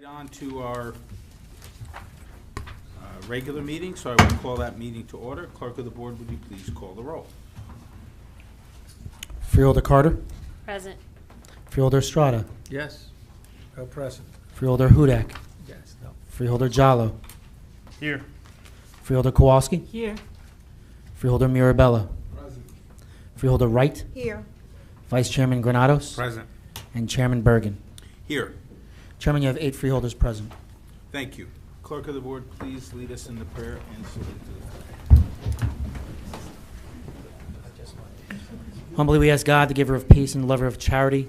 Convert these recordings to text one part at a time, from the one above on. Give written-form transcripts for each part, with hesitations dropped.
on to our regular meeting, so I will call that meeting to order. Clerk of the board, would you please call the roll? Freeholder Carter. Present. Freeholder Estrada. Yes. No present. Freeholder Hudak. Yes. No. Freeholder Jallo. Here. Freeholder Kowalski. Here. Freeholder Mirabella. Present. Freeholder Wright. Here. Vice Chairman Granados. Present. And Chairman Bergen. Here. Chairman, you have 8 freeholders present. Thank you. Clerk of the board, please lead us in the prayer and salute to the flag. Humbly we ask God, the giver of peace and the lover of charity,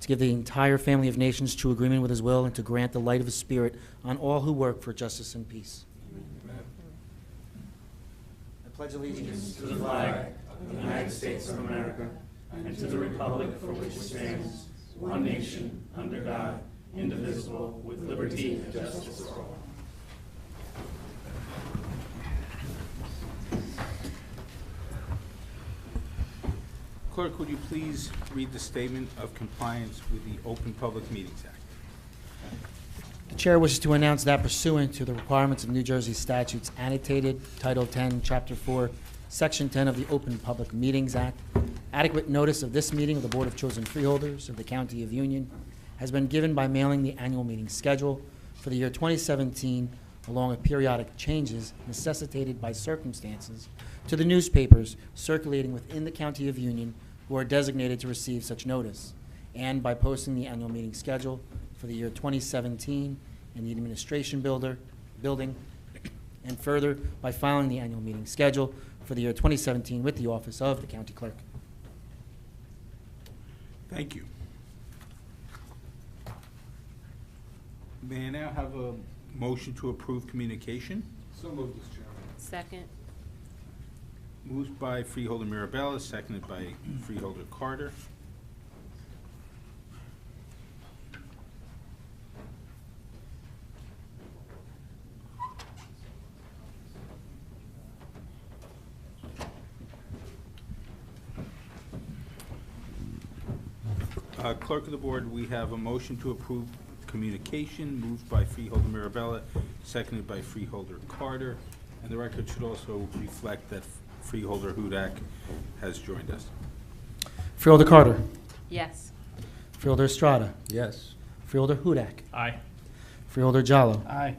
to give the entire family of nations true agreement with his will and to grant the light of his spirit on all who work for justice and peace. Amen. I pledge allegiance to the flag of the United States of America and to the republic for which it stands, one nation, under God, indivisible, with liberty and justice for all. Clerk, would you please read the statement of compliance with the Open Public Meetings Act? The chair wishes to announce that pursuant to the requirements of New Jersey statutes annotated, Title 10, Chapter 4, Section 10 of the Open Public Meetings Act, adequate notice of this meeting of the Board of Chosen Freeholders of the County of Union has been given by mailing the annual meeting schedule for the year 2017, along with periodic changes necessitated by circumstances, to the newspapers circulating within the County of Union who are designated to receive such notice, and by posting the annual meeting schedule for the year 2017 in the administration building, and further by filing the annual meeting schedule for the year 2017 with the office of the county clerk. Thank you. May I now have a motion to approve communication? So moved, Mr. Chairman. Second. Moved by Freeholder Mirabella, seconded by Freeholder Carter. Clerk of the board, we have a motion to approve communication, moved by Freeholder Mirabella, seconded by Freeholder Carter, and the record should also reflect that Freeholder Hudak has joined us. Freeholder Carter. Yes. Freeholder Estrada. Yes. Freeholder Hudak. Aye. Freeholder Jallo. Aye.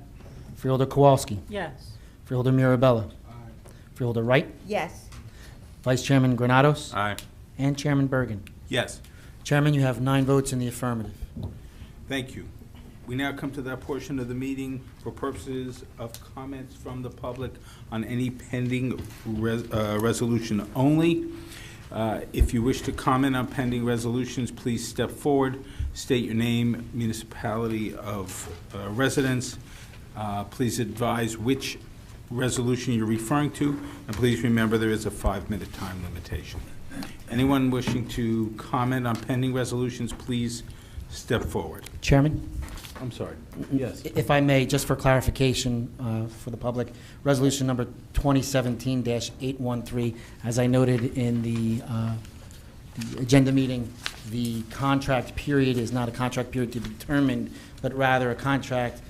Freeholder Kowalski. Yes. Freeholder Mirabella. Aye. Freeholder Wright. Yes. Vice Chairman Granados. Aye. And Chairman Bergen. Yes. Chairman, you have 9 votes in the affirmative. Thank you. We now come to that portion of the meeting for purposes of comments from the public on any pending resolution only. If you wish to comment on pending resolutions, please step forward, state your name, municipality of residence. Please advise which resolution you're referring to, and please remember there is a 5-minute time limitation. Anyone wishing to comment on pending resolutions, please step forward. Chairman? I'm sorry. Yes. If I may, just for clarification for the public, resolution number 2017-813, as I noted in the agenda meeting, the contract period is not a contract period to be determined, but rather a contract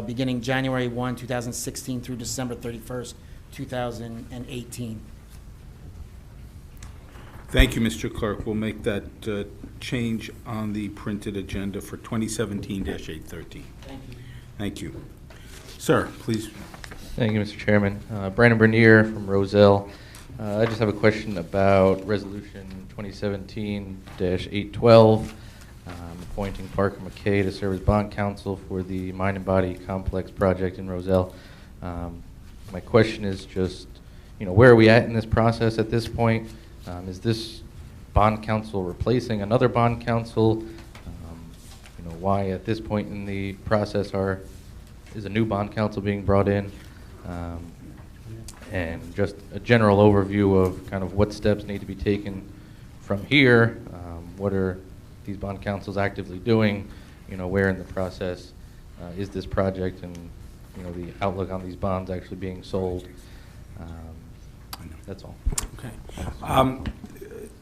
beginning January 1, 2016 through December 31st, 2018. Thank you, Mr. Clerk. We'll make that change on the printed agenda for 2017-813. Thank you. Thank you. Sir, please. Thank you, Mr. Chairman. Brandon Bernier from Roselle. I just have a question about Resolution 2017-812, appointing Parker McKay to serve as bond counsel for the Mind and Body Complex project in Roselle. My question is just, where are we at in this process at this point? Is this bond counsel replacing another bond counsel? Why at this point in the process is a new bond counsel being brought in? And just a general overview of kind of what steps need to be taken from here. What are these bond counsels actively doing? Where in the process is this project, and the outlook on these bonds actually being sold? That's all. Okay.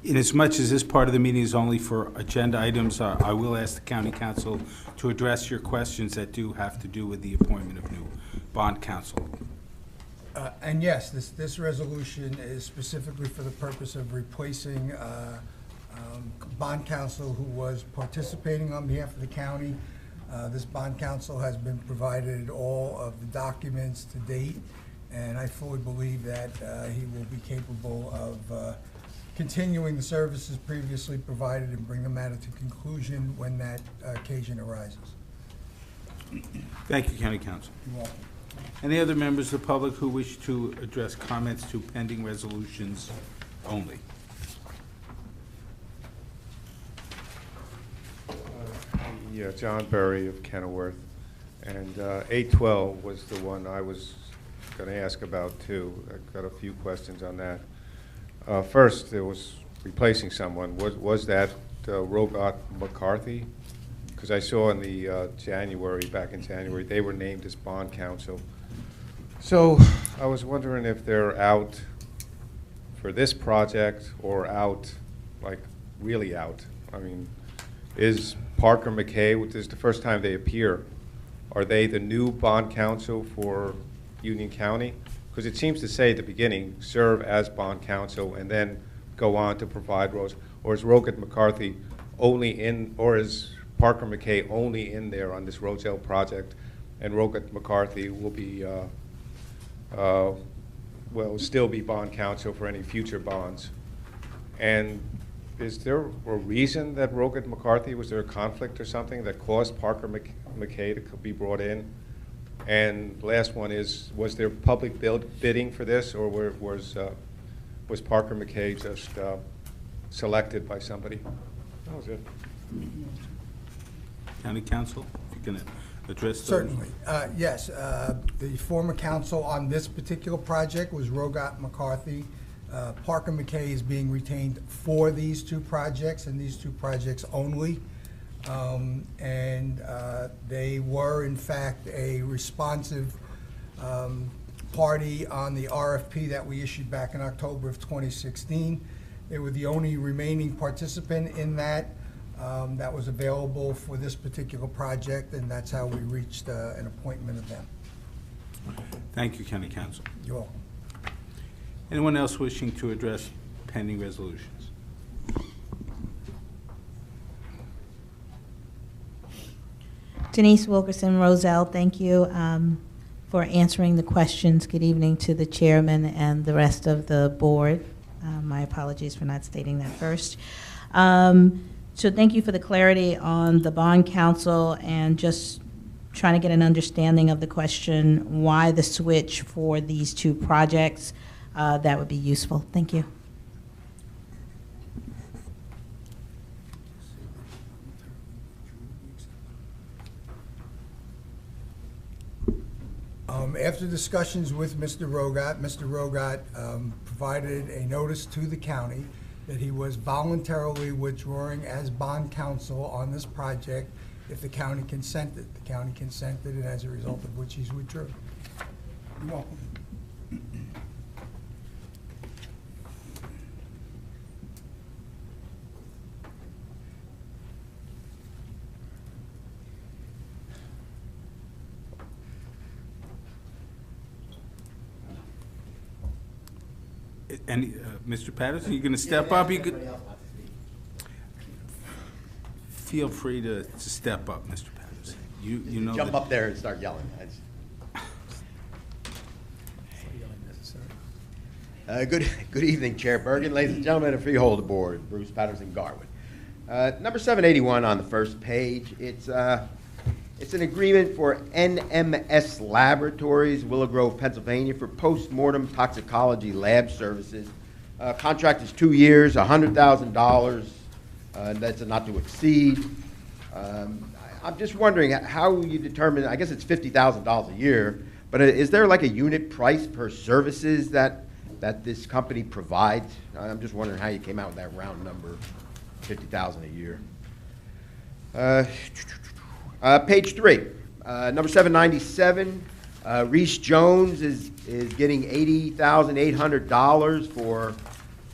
Inasmuch as this part of the meeting is only for agenda items, I will ask the county council to address your questions that do have to do with the appointment of new bond counsel. And yes, this resolution is specifically for the purpose of replacing bond counsel who was participating on behalf of the county. This bond counsel has been provided all of the documents to date, and I fully believe that he will be capable of continuing the services previously provided and bring the matter to conclusion when that occasion arises. Thank you, county council. You're welcome. Any other members of the public who wish to address comments to pending resolutions only? Yeah, John Berry of Kenilworth. And 812 was the one I was going to ask about, too. I've got a few questions on that. First, there was replacing someone. Was that Rogat McCarthy? Because I saw in the back in January, they were named as bond counsel. So I was wondering if they're out for this project or out, like, really out. I mean, is Parker McKay, which is the first time they appear, are they the new bond counsel for Union County? Because it seems to say at the beginning, serve as bond counsel and then go on to provide roads. Or is Rogat McCarthy only in, or is Parker McKay only in there on this Roselle project, and Rogat McCarthy will be, will still be bond counsel for any future bonds? And is there a reason that Rogat McCarthy, was there a conflict or something that caused Parker McKay to be brought in? And last one is, was there public bidding for this, or was Parker McKay just selected by somebody? That was it. County council, if you can address those. Certainly. Yes, the former counsel on this particular project was Rogat McCarthy. Parker McKay is being retained for these two projects and these two projects only. They were, in fact, a responsive party on the RFP that we issued back in October of 2016. They were the only remaining participant in that that was available for this particular project, and that's how we reached an appointment of them. Thank you, county council. You're welcome. Anyone else wishing to address pending resolutions? Denise Wilkerson, Roselle, thank you for answering the questions. Good evening to the chairman and the rest of the board. My apologies for not stating that first. So thank you for the clarity on the bond counsel and just trying to get an understanding of the question, why the switch for these two projects. That would be useful. Thank you. After discussions with Mr. Rogat provided a notice to the county that he was voluntarily withdrawing as bond counsel on this project if the county consented. The county consented, and as a result of which he's withdrew. You're welcome. Any, Mr. Patterson, you going to step up? You could feel free to step up, Mr. Patterson. You know Jump that- up there and start yelling. Good evening, Chair Bergen, ladies and gentlemen of Freeholder Board, Bruce Patterson Garwood. Number 781 on the first page. It's an agreement for NMS Laboratories, Willow Grove, Pennsylvania, for post-mortem toxicology lab services. Contract is 2 years, $100,000. That's a not to exceed. I'm just wondering how you determine, I guess it's $50,000 a year, but is there like a unit price per services that this company provides? I'm just wondering how you came out with that round number, $50,000 a year. Page 3, number 797, Reese Jones is getting $80,800 for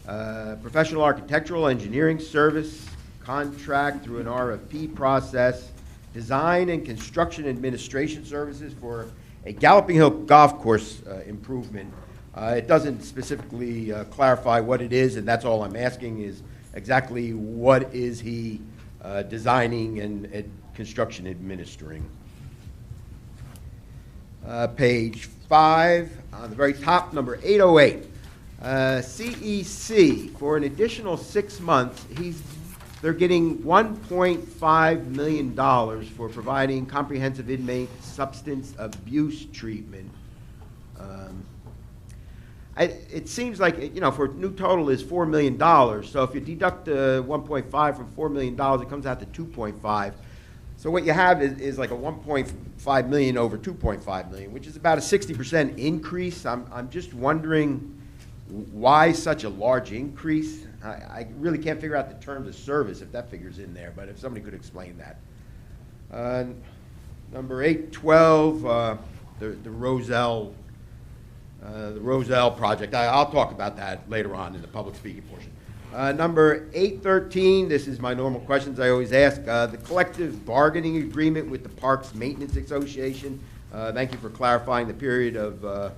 Professional architectural engineering service contract through an RFP process, design and construction administration services for a Galloping Hill Golf Course improvement. It doesn't specifically clarify what it is, and that's all I'm asking is exactly what is he designing and construction administering. Page 5, on the very top, number 808. CEC, for an additional 6 months, they're getting $1.5 million for providing comprehensive inmate substance abuse treatment. It seems like, you know, for a new total is $4 million. So if you deduct 1.5 from $4 million, it comes out to 2.5. So what you have is like a 1.5 million over 2.5 million, which is about a 60% increase. I'm just wondering why such a large increase. I really can't figure out the terms of service if that figures in there, but if somebody could explain that. Number 812, the Roselle project. I'll talk about that later on in the public speaking portion. Number 813, this is my normal questions I always ask. The collective bargaining agreement with the Parks Maintenance Association. Thank you for clarifying the period of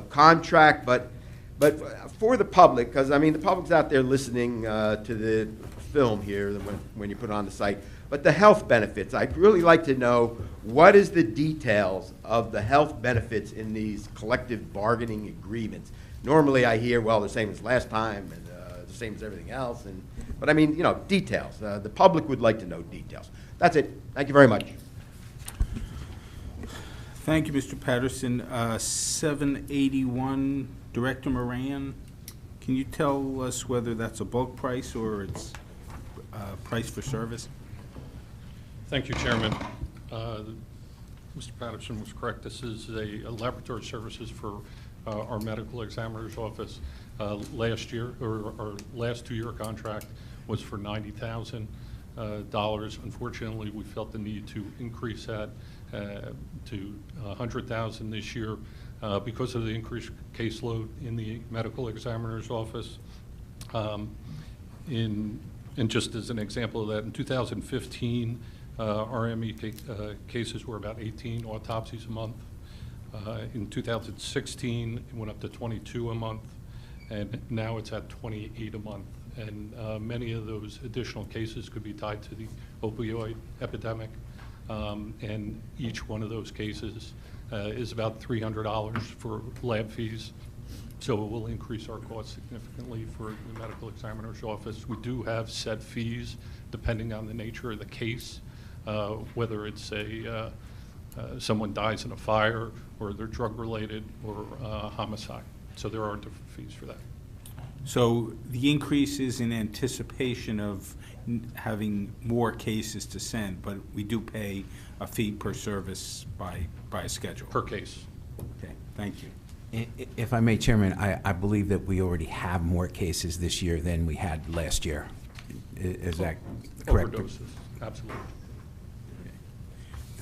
contract, but for the public, because I mean the public's out there listening to the film here when you put it on the site. But the health benefits, I'd really like to know what is the details of the health benefits in these collective bargaining agreements. Normally I hear, well, the same as last time and the same as everything else, but I mean, you know, details. The public would like to know details. That's it. Thank you very much. Thank you, Mr. Patterson. 781, Director Moran, can you tell us whether that's a bulk price or it's price for service? Thank you, Chairman. Mr. Patterson was correct. This is a laboratory services for our medical examiner's office. Last year, or our last 2-year contract was for $90,000. Unfortunately, we felt the need to increase that to $100,000 this year because of the increased caseload in the medical examiner's office. And just as an example of that, in 2015, RME cases were about 18 autopsies a month. In 2016, it went up to 22 a month, and now it's at 28 a month. And many of those additional cases could be tied to the opioid epidemic. And each one of those cases is about $300 for lab fees. So it will increase our costs significantly for the medical examiner's office. We do have set fees depending on the nature of the case, whether it's someone dies in a fire or they're drug related or homicide. So there are different fees for that. So the increase is in anticipation of having more cases to send, but we do pay a fee per service by a schedule. Per case. Okay, thank you. If I may, Chairman, I believe that we already have more cases this year than we had last year. Is that correct? Overdoses, absolutely.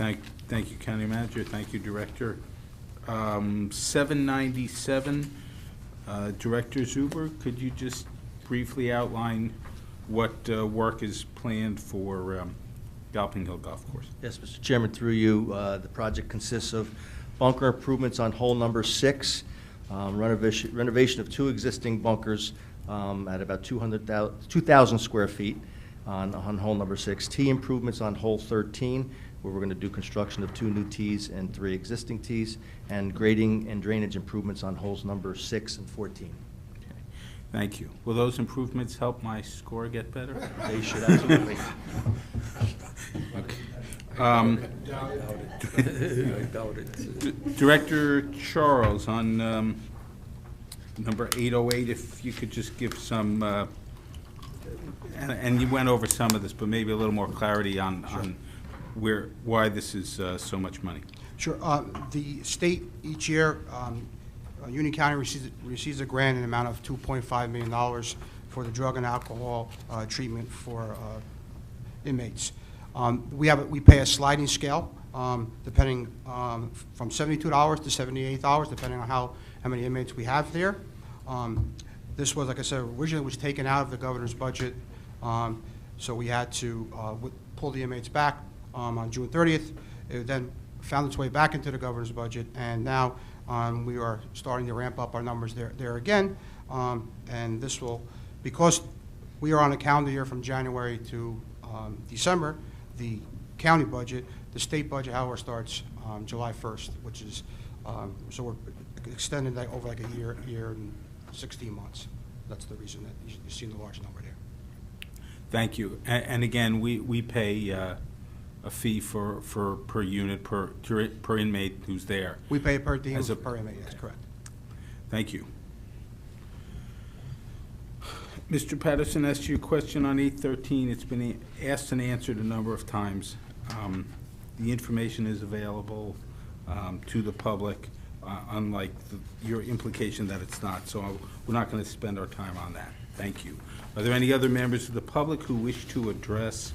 Okay. Thank you, County Manager. Thank you, Director. 797, Director Zuber, could you just briefly outline what work is planned for Galloping Hill Golf Course? Yes, Mr. Chairman, through you, the project consists of bunker improvements on hole number 6, renovation of 2 existing bunkers at about 2,000 square feet on hole number 6, tee improvements on hole 13, where we're going to do construction of 2 new tees and 3 existing tees, and grading and drainage improvements on holes number 6 and 14. Okay. Thank you. Will those improvements help my score get better? They should absolutely. Okay. Director Charles, on number 808, if you could just give some, and you went over some of this, but maybe a little more clarity on, Sure. on why this is so much money. Sure. The state each year, Union County receives a grant in the amount of $2.5 million for the drug and alcohol treatment for inmates. We pay a sliding scale, depending from $72 to $78, depending on how many inmates we have there. This was, like I said, originally was taken out of the governor's budget, so we had to pull the inmates back on June 30th. It then found its way back into the governor's budget, and now we are starting to ramp up our numbers there again. And this will, because we are on a calendar year from January to December, the county budget, the state budget, however, starts July 1st, which is, so we're extending that over like a year and 16 months. That's the reason that you're seeing the large number there. Thank you. And again, we pay a fee for per unit, per inmate who's there. We pay per diem As a- per inmate, yes, correct. Thank you. Mr. Patterson, as to your question on 813, it's been asked and answered a number of times. The information is available to the public, unlike your implication that it's not. So we're not going to spend our time on that. Thank you. Are there any other members of the public who wish to address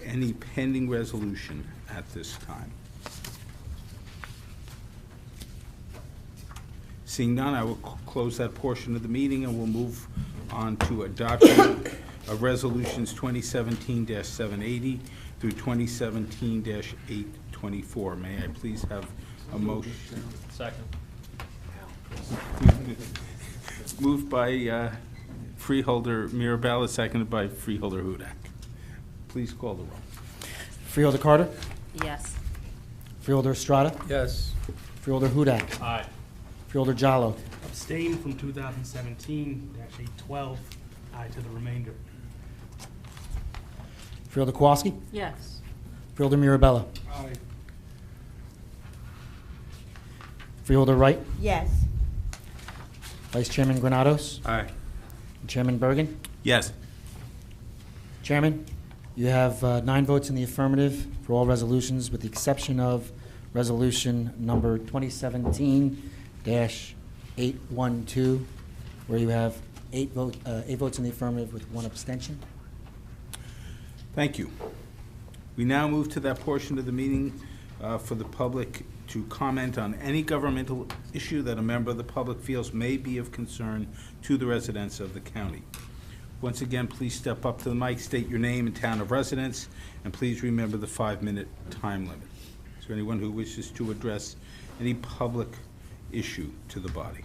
any pending resolution at this time? Seeing none, I will close that portion of the meeting, and we'll move on to adoption of resolutions 2017-780 through 2017-824. May I please have a motion? Second. Moved by Freeholder Mirabella, seconded by Freeholder Hudak. Please call the roll. Freeholder Carter? Yes. Freeholder Estrada? Yes. Freeholder Hudak? Aye. Freeholder Jallo? Abstain from 2017-812. Aye to the remainder. Freeholder Kowalski? Yes. Freeholder Mirabella? Aye. Freeholder Wright? Yes. Vice Chairman Granados? Aye. Chairman Bergen? Yes. Chairman, you have 9 votes in the affirmative for all resolutions, with the exception of resolution number 2017-812, where you have 8 votes in the affirmative with 1 abstention. Thank you. We now move to that portion of the meeting for the public to comment on any governmental issue that a member of the public feels may be of concern to the residents of the county. Once again, please step up to the mic, state your name and town of residence, and please remember the 5-minute time limit. Is there anyone who wishes to address any public issue to the body?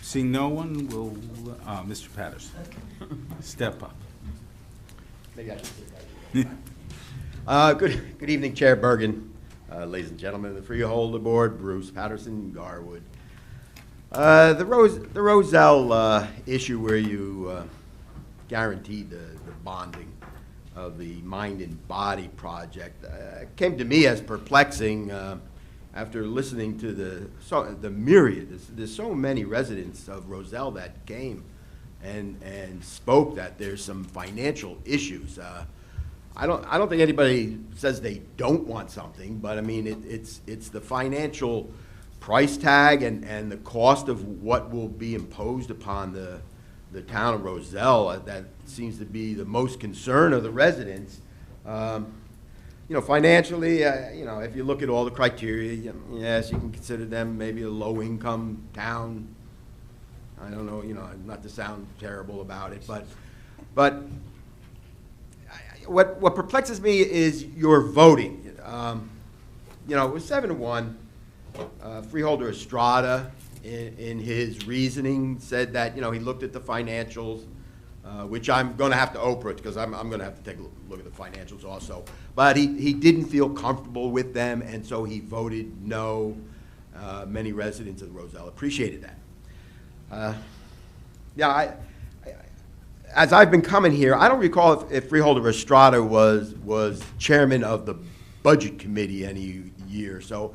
Seeing no one, will Mr. Patterson, step up. Maybe I should sit right here. Good evening, Chair Bergen, ladies and gentlemen of the Freeholder Board, Bruce Patterson, Garwood. The Roselle issue where you guaranteed the bonding of the Mind and Body project came to me as perplexing after listening to the myriad. There's so many residents of Roselle that came and spoke that there's some financial issues. I don't think anybody says they don't want something, but I mean it's the financial price tag and the cost of what will be imposed upon the town of Roselle that seems to be the most concern of the residents. You know, financially, you know, if you look at all the criteria, yes, you can consider them maybe a low-income town. I don't know, you know, not to sound terrible about it, but what perplexes me is your voting. You know, it was 7-1. Freeholder Estrada, in his reasoning, said that, you know, he looked at the financials, which I'm going to have to Oprah because I'm going to have to take a look at the financials also. But he didn't feel comfortable with them, and so he voted no. Many residents of Roselle appreciated that. Yeah, as I've been coming here, I don't recall if Freeholder Estrada was chairman of the budget committee any year, so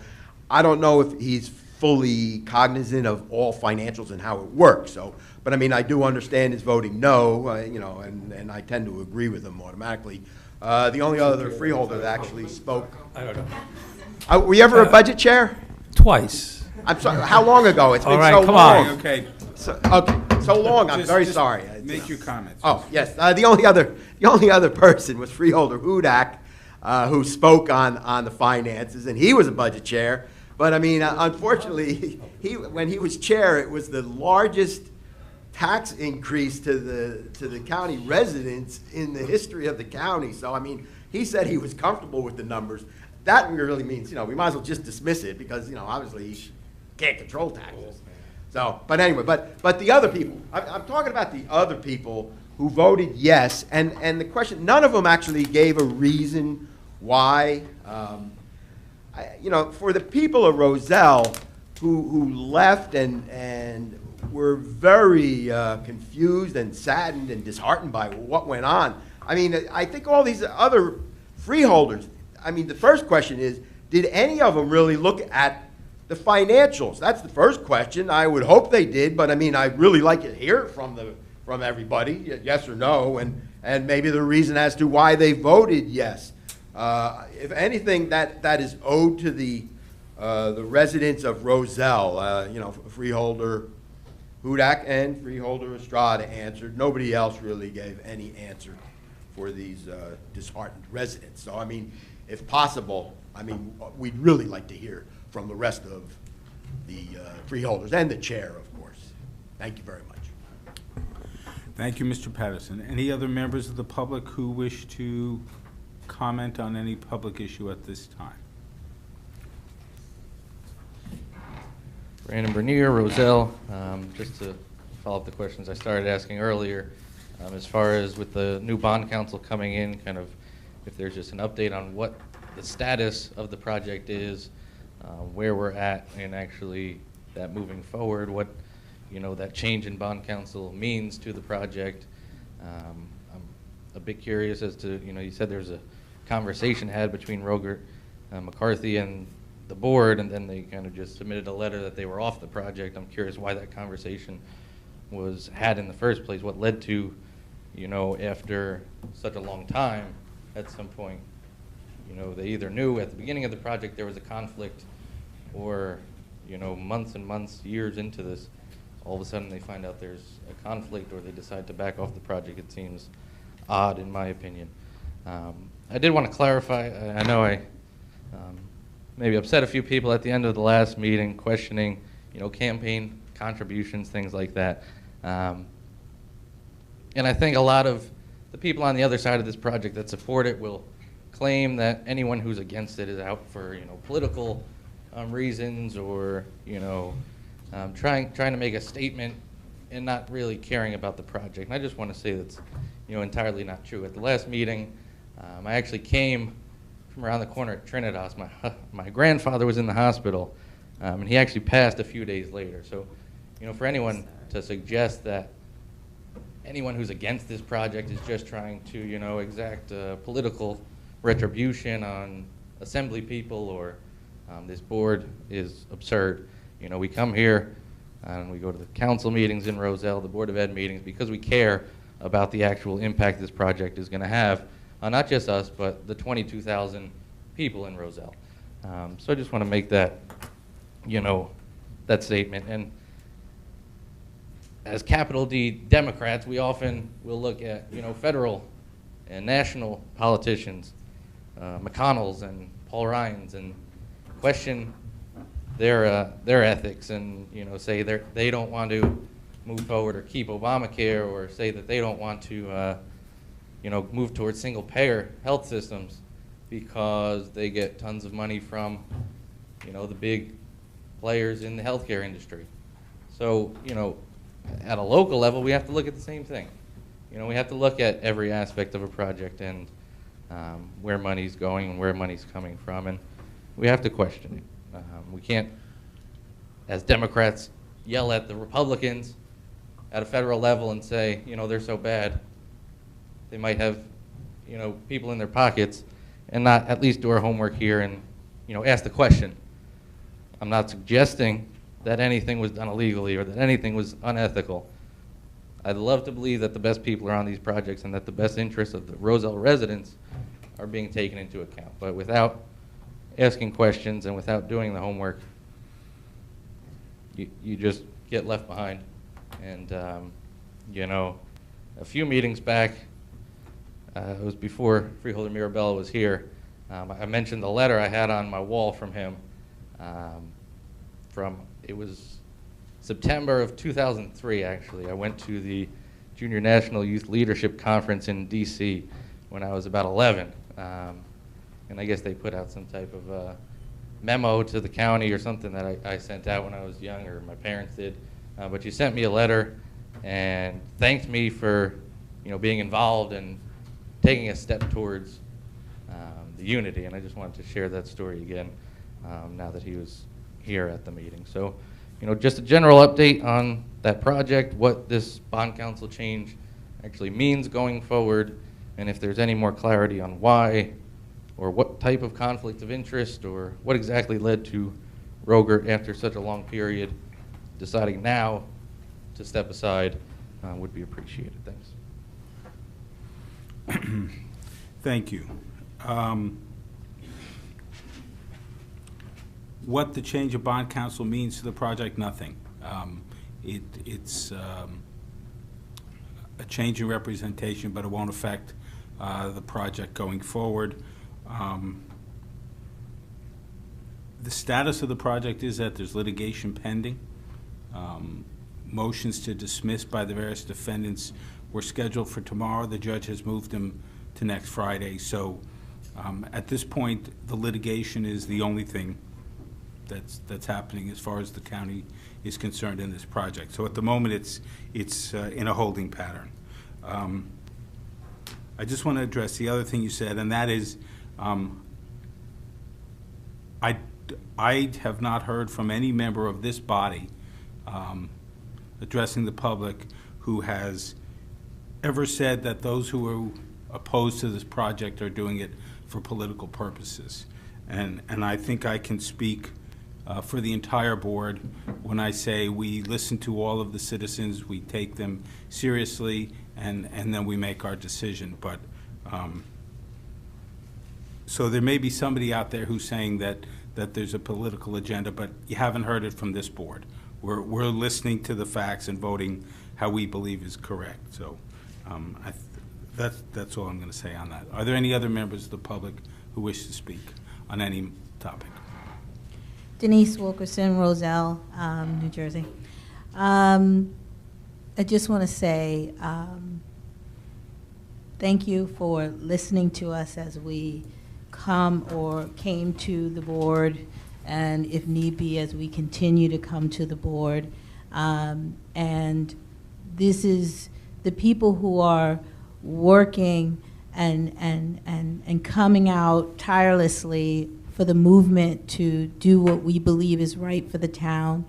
I don't know if he's fully cognizant of all financials and how it works. So, but I mean, I do understand his voting no, you know, and I tend to agree with him automatically. The only other freeholder that actually spoke. I don't know. Were you ever a budget chair? Twice. I'm sorry. How long ago? It's been All right, so come long. on. Okay. So long. I'm very Just sorry. Make your comments. Oh yes. The only other person was Freeholder Hudak, who spoke on the finances, and he was a budget chair. But I mean, unfortunately, when he was chair, it was the largest tax increase to the county residents in the history of the county. So I mean, he said he was comfortable with the numbers. That really means, we might as well just dismiss it because, obviously he can't control taxes. So, but anyway, but the other people, I'm talking about the other people who voted yes, and the question, none of them actually gave a reason why. For the people of Roselle who left and were very confused and saddened and disheartened by what went on. I mean, I think all these other freeholders, I mean, the first question is, did any of them really look at the financials? That's the first question. I would hope they did, but I mean, I'd really like to hear it from everybody, yes or no, and maybe the reason as to why they voted yes. If anything, that is owed to the residents of Roselle. Freeholder Hudak and Freeholder Estrada answered. Nobody else really gave any answer for these disheartened residents. So, I mean, if possible, I mean, we'd really like to hear from the rest of the freeholders and the chair, of course. Thank you very much. Thank you, Mr. Patterson. Any other members of the public who wish to comment on any public issue at this time? Brandon Bernier, Roselle. Just to follow up the questions I started asking earlier, as far as with the new bond council coming in, kind of if there's just an update on what the status of the project is, where we're at, and actually that moving forward, what that change in bond council means to the project. I'm a bit curious as to, you said there's a conversation had between Rogert McCarthy and the board, and then they kind of just submitted a letter that they were off the project. I'm curious why that conversation was had in the first place, what led to, after such a long time, at some point, they either knew at the beginning of the project there was a conflict, or, months and months, years into this, all of a sudden they find out there's a conflict, or they decide to back off the project. It seems odd, in my opinion. I did want to clarify, I know I maybe upset a few people at the end of the last meeting, questioning, campaign contributions, things like that. And I think a lot of the people on the other side of this project that support it will claim that anyone who's against it is out for, political reasons, or, trying to make a statement and not really caring about the project. And I just want to say that's, entirely not true. At the last meeting, I actually came from around the corner at Trinitas. My grandfather was in the hospital, and he actually passed a few days later. So, for anyone to suggest that anyone who's against this project is just trying to, exact political retribution on assembly people or this board is absurd. We come here and we go to the council meetings in Roselle, the Board of Ed meetings, because we care about the actual impact this project is going to have on not just us, but the 22,000 people in Roselle. So I just want to make that, that statement. And as capital D Democrats, we often will look at, federal and national politicians, McConnell's and Paul Ryan's, and question their ethics, and say they don't want to move forward or keep Obamacare, or say that they don't want to move towards single-payer health systems because they get tons of money from the big players in the healthcare industry. So at a local level, we have to look at the same thing. We have to look at every aspect of a project and where money's going and where money's coming from, and we have to question it. We can't, as Democrats, yell at the Republicans at a federal level and say, they're so bad. They might have, people in their pockets, and not at least do our homework here and, ask the question. I'm not suggesting that anything was done illegally or that anything was unethical. I'd love to believe that the best people are on these projects and that the best interests of the Roselle residents are being taken into account. But without asking questions and without doing the homework, you just get left behind. And, a few meetings back, it was before Freeholder Mirabella was here, I mentioned the letter I had on my wall from him, It was September of 2003, actually. I went to the Junior National Youth Leadership Conference in DC when I was about 11. And I guess they put out some type of memo to the county or something that I sent out when I was young, or my parents did. But she sent me a letter and thanked me for, being involved and taking a step towards the unity. And I just wanted to share that story again now that he was here at the meeting. So, just a general update on that project, what this bond council change actually means going forward, and if there's any more clarity on why, or what type of conflict of interest, or what exactly led to Roger, after such a long period, deciding now to step aside, would be appreciated. Thanks. Thank you. What the change of bond council means to the project, nothing. It's a change in representation, but it won't affect the project going forward. The status of the project is that there's litigation pending. Motions to dismiss by the various defendants were scheduled for tomorrow. The judge has moved them to next Friday. So at this point, the litigation is the only thing that's happening as far as the county is concerned in this project. So at the moment, it's in a holding pattern. I just want to address the other thing you said, and that is, I have not heard from any member of this body addressing the public who has ever said that those who are opposed to this project are doing it for political purposes. And I think I can speak for the entire board when I say we listen to all of the citizens, we take them seriously, and then we make our decision. But so there may be somebody out there who's saying that there's a political agenda, but you haven't heard it from this board. We're listening to the facts and voting how we believe is correct. So that's all I'm going to say on that. Are there any other members of the public who wish to speak on any topic? Denise Wilkerson, Roselle, New Jersey. I just want to say thank you for listening to us as we came to the board, and if need be, as we continue to come to the board. And this is the people who are working and coming out tirelessly for the movement to do what we believe is right for the town.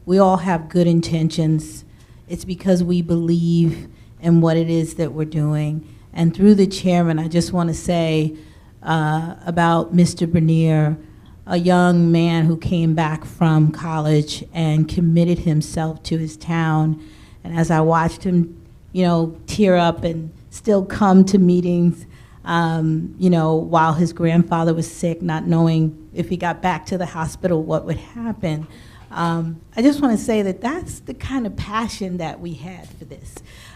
We all have good intentions. It's because we believe in what it is that we're doing. And through the chairman, I just want to say about Mr. Bernier, a young man who came back from college and committed himself to his town. And as I watched him, tear up and still come to meetings, while his grandfather was sick, not knowing if he got back to the hospital what would happen. I just want to say that that's the kind of passion that we had for this.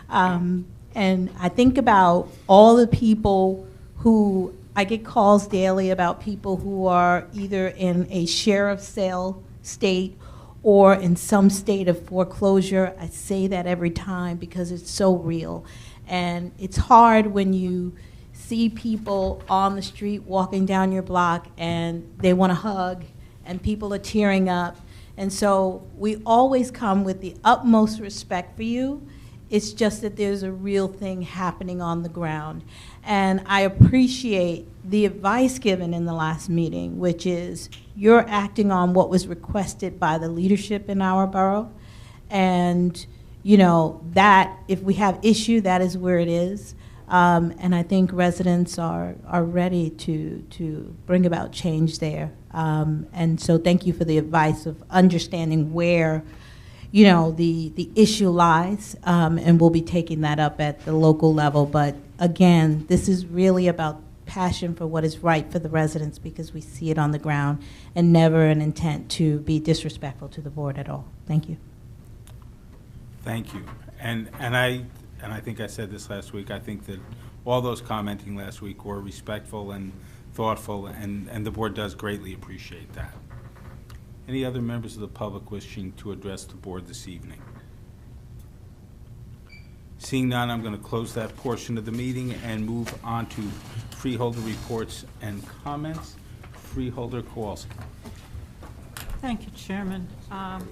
And I think about all the people who, I get calls daily about people who are either in a sheriff's sale state or in some state of foreclosure. I say that every time because it's so real. And it's hard when you see people on the street walking down your block and they want to hug and people are tearing up. And so we always come with the utmost respect for you. It's just that there's a real thing happening on the ground. And I appreciate the advice given in the last meeting, which is you're acting on what was requested by the leadership in our borough. And that if we have issue, that is where it is. And I think residents are ready to bring about change there. And so thank you for the advice of understanding where the issue lies, and we'll be taking that up at the local level. But again, this is really about passion for what is right for the residents because we see it on the ground and never an intent to be disrespectful to the board at all. Thank you. Thank you. And I think I said this last week, I think that all those commenting last week were respectful and thoughtful, and the board does greatly appreciate that. Any other members of the public wishing to address the board this evening? Seeing none, I'm going to close that portion of the meeting and move on to freeholder reports and comments. Freeholder Kowalski. Thank you, Chairman. I'd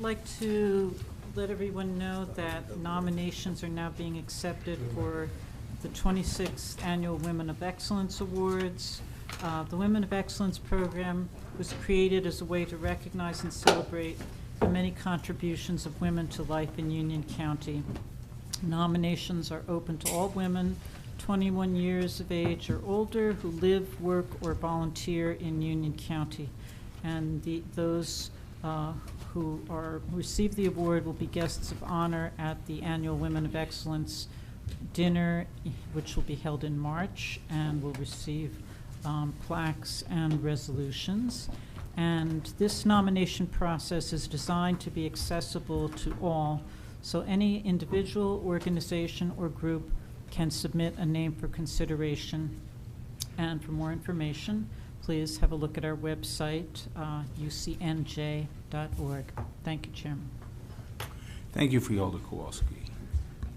like to let everyone know that nominations are now being accepted for the 26th Annual Women of Excellence Awards. The Women of Excellence program was created as a way to recognize and celebrate the many contributions of women to life in Union County. Nominations are open to all women 21 years of age or older who live, work, or volunteer in Union County. And those who receive the award will be guests of honor at the annual Women of Excellence dinner, which will be held in March, and will receive plaques and resolutions. And this nomination process is designed to be accessible to all, so any individual, organization, or group can submit a name for consideration. And for more information, please have a look at our website, ucnj.org. Thank you, Chairman. Thank you, Freeholder Kowalski.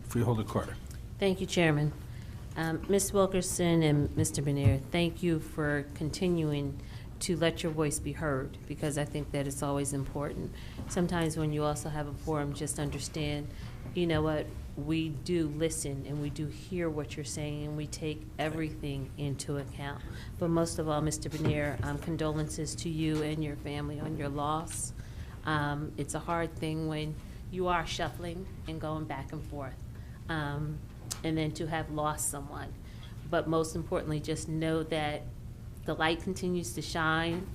Freeholder Carter. Thank you, Chairman. Ms. Wilkerson and Mr. Benier, thank you for continuing to let your voice be heard, because I think that it's always important. Sometimes when you also have a forum, just understand, you know what, we do listen and we do hear what you're saying, and we take everything into account. But most of all, Mr. Benier, condolences to you and your family on your loss. It's a hard thing when you are shuffling and going back and forth, and then to have lost someone. But most importantly, just know that the light continues to shine.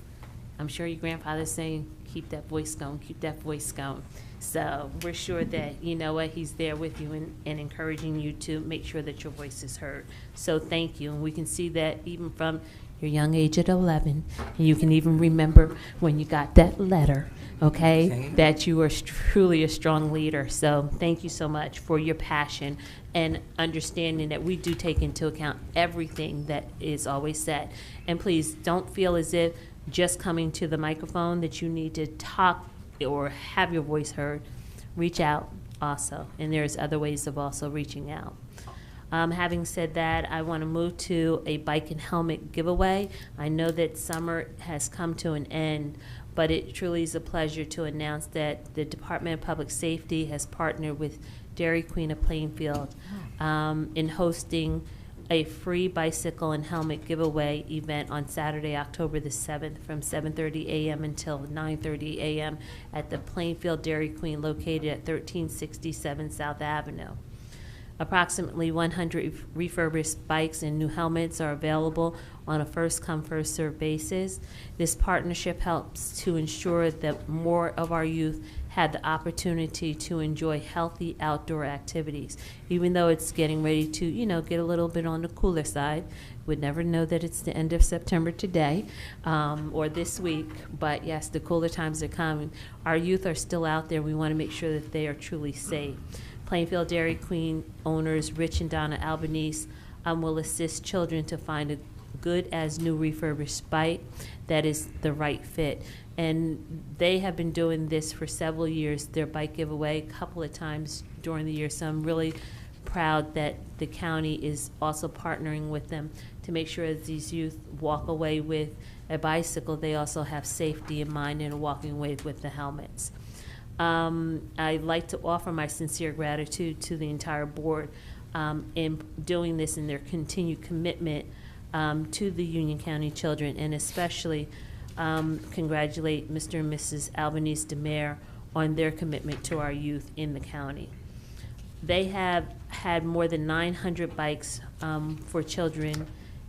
I'm sure your grandfather's saying, keep that voice going, keep that voice going. So we're sure that, you know what, he's there with you and encouraging you to make sure that your voice is heard. So thank you. And we can see that even from your young age at 11, and you can even remember when you got that letter, okay, that you are truly a strong leader. So thank you so much for your passion and understanding that we do take into account everything that is always said. And please don't feel as if just coming to the microphone that you need to talk or have your voice heard. Reach out also, and there's other ways of also reaching out. Having said that, I want to move to a bike and helmet giveaway. I know that summer has come to an end, but it truly is a pleasure to announce that the Department of Public Safety has partnered with Dairy Queen of Plainfield in hosting a free bicycle and helmet giveaway event on Saturday, October the 7th from 7:30 a.m. until 9:30 a.m. at the Plainfield Dairy Queen located at 1367 South Avenue. Approximately 100 refurbished bikes and new helmets are available on a first-come, first-served basis. This partnership helps to ensure that more of our youth had the opportunity to enjoy healthy outdoor activities. Even though it's getting ready to, you know, get a little bit on the cooler side. We'd never know that it's the end of September today or this week, but yes, the cooler times are coming. Our youth are still out there. We want to make sure that they are truly safe. Plainfield Dairy Queen owners Rich and Donna Albanese will assist children to find a good as new refurbished bike that is the right fit. And they have been doing this for several years, their bike giveaway, a couple of times during the year. So I'm really proud that the county is also partnering with them to make sure that these youth walk away with a bicycle. They also have safety in mind and are walking away with the helmets. I'd like to offer my sincere gratitude to the entire board in doing this and their continued commitment to the Union County children, and especially congratulate Mr. and Mrs. Albanese DeMare on their commitment to our youth in the county. They have had more than 900 bikes for children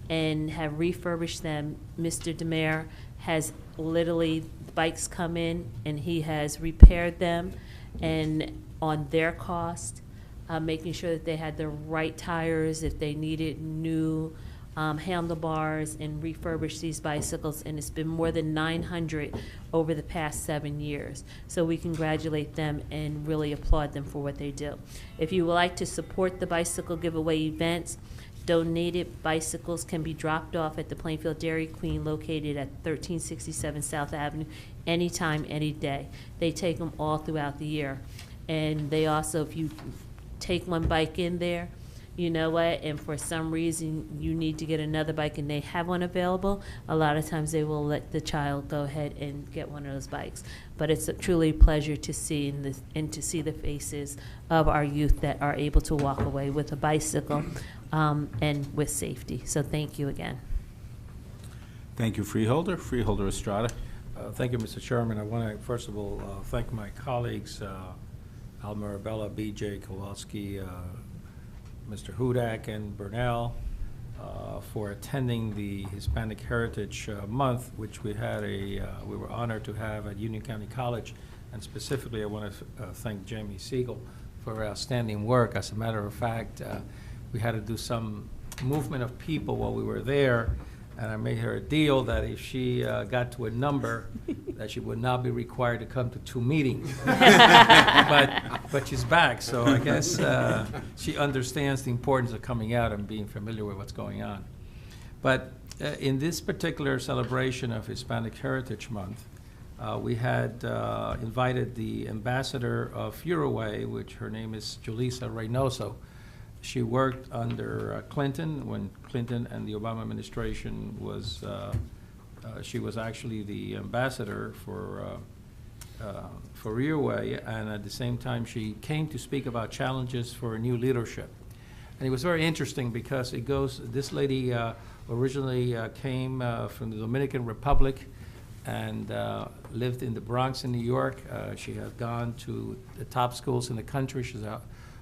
and have refurbished them. Mr. DeMare has literally, bikes come in and he has repaired them and on their cost, making sure that they had the right tires, if they needed new handlebars, and refurbish these bicycles, and it's been more than 900 over the past 7 years. So we congratulate them and really applaud them for what they do. If you would like to support the bicycle giveaway events, Donated bicycles can be dropped off at the Plainfield Dairy Queen located at 1367 South Avenue anytime, any day. They take them all throughout the year. And they also, if you take one bike in there, you know what, and for some reason you need to get another bike and they have one available, a lot of times they will let the child go ahead and get one of those bikes. But it's truly a pleasure to see and to see the faces of our youth that are able to walk away with a bicycle and with safety. So thank you again. Thank you, Freeholder. Freeholder Estrada. Thank you, Mr. Chairman. I want to, first of all, thank my colleagues, Al Mirabella, B.J. Kowalski, Mr. Hudak, and Burnell, for attending the Hispanic Heritage Month, which we had we were honored to have at Union County College. And specifically, I want to thank Jamie Siegel for outstanding work. As a matter of fact, we had to do some movement of people while we were there, and I made her a deal that if she got to a number, that she would not be required to come to 2 meetings. But she's back, so I guess she understands the importance of coming out and being familiar with what's going on. But in this particular celebration of Hispanic Heritage Month, we had invited the ambassador of Uruguay, which her name is Julissa Reynoso. She worked under Clinton when Clinton and the Obama administration was, she was actually the ambassador for Uruguay, and at the same time she came to speak about challenges for new leadership. And it was very interesting because it goes, this lady originally came from the Dominican Republic and lived in the Bronx in New York. She had gone to the top schools in the country. She's a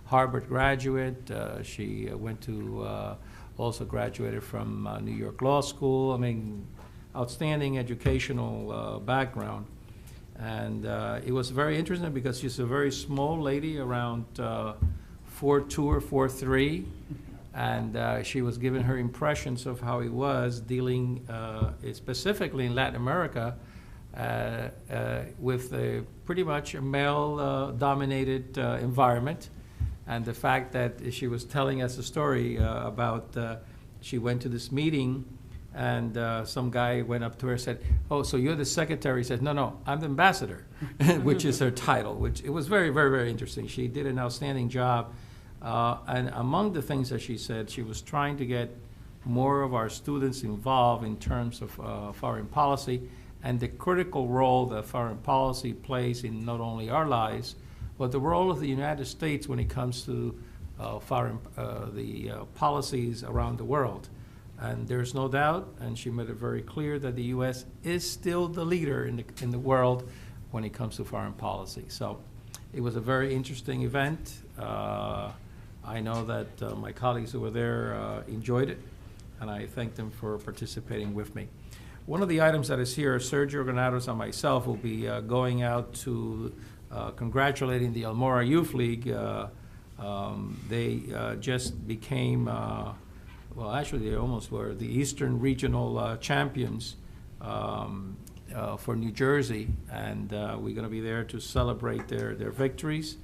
Harvard graduate. She went to, also graduated from New York Law School. I mean, outstanding educational background. And it was very interesting because she's a very small lady, around 4'2" or 4'3", and she was giving her impressions of how it was dealing specifically in Latin America with pretty much a male-dominated environment. And the fact that she was telling us a story about she went to this meeting and some guy went up to her and said, "Oh, so you're the secretary?" She said, "No, I'm the ambassador," which is her title, which it was very, very, very interesting. She did an outstanding job. And among the things that she said, she was trying to get more of our students involved in terms of foreign policy and the critical role that foreign policy plays in not only our lives, but the role of the United States when it comes to policies around the world. And there's no doubt, and she made it very clear, that the U.S. is still the leader in the world when it comes to foreign policy. So it was a very interesting event. I know that my colleagues who were there enjoyed it, and I thank them for participating with me. One of the items that is here, Sergio Granados and myself will be going out to congratulating the Almora Youth League. They just became, well, actually they almost were the Eastern Regional champions for New Jersey, and we're going to be there to celebrate their victories.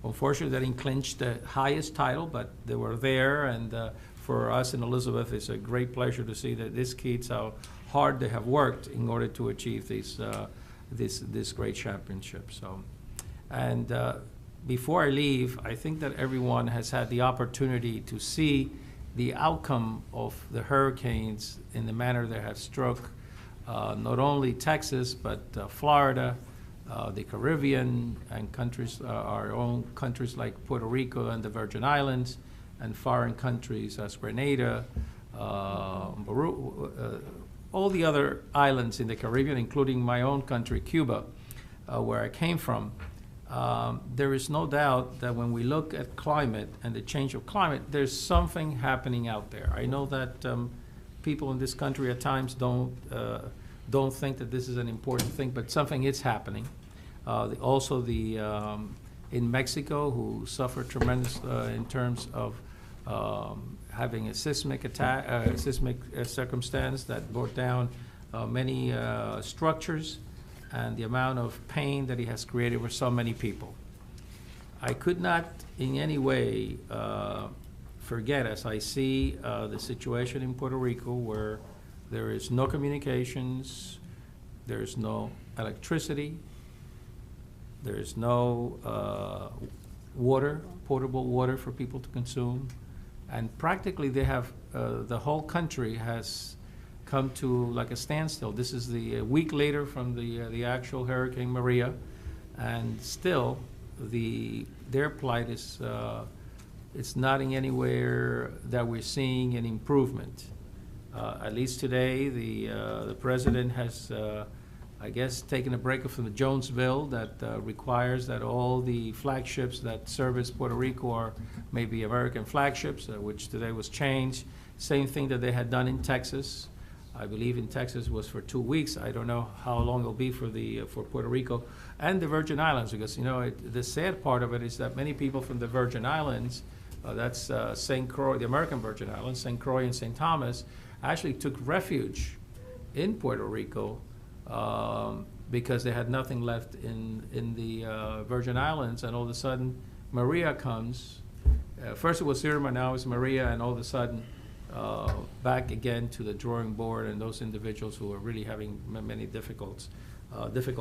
Unfortunately, they didn't clinch the highest title, but they were there, and for us in Elizabeth, it's a great pleasure to see that these kids, how hard they have worked in order to achieve this great championship. So, and before I leave, I think that everyone has had the opportunity to see the outcome of the hurricanes in the manner they have struck not only Texas, but Florida, the Caribbean, and countries, our own countries like Puerto Rico and the Virgin Islands, and foreign countries as Grenada, all the other islands in the Caribbean, including my own country, Cuba, where I came from. There is no doubt that when we look at climate and the change of climate, there's something happening out there. I know that people in this country at times don't think that this is an important thing, but something is happening. Also, in Mexico, who suffered tremendous in terms of having a seismic attack, seismic circumstance that brought down many structures, and the amount of pain that it has created for so many people. I could not in any way forget, as I see the situation in Puerto Rico where there is no communications, there is no electricity, there is no water, potable water for people to consume, and practically they have, the whole country has come to like a standstill. This is a week later from the actual Hurricane Maria, and still their plight is it's not in anywhere that we're seeing an improvement. At least today, the president has, I guess, taken a break from the Jones bill that requires that all the flagships that service Puerto Rico are maybe American flagships, which today was changed. Same thing that they had done in Texas. I believe in Texas was for 2 weeks. I don't know how long it'll be for Puerto Rico and the Virgin Islands, because the sad part of it is that many people from the Virgin Islands, that's St. Croix, the American Virgin Islands, St. Croix and St. Thomas, actually took refuge in Puerto Rico because they had nothing left in the Virgin Islands, and all of a sudden Maria comes. First it was Irma, now it's Maria, and all of a sudden back again to the drawing board, and those individuals who are really having many difficult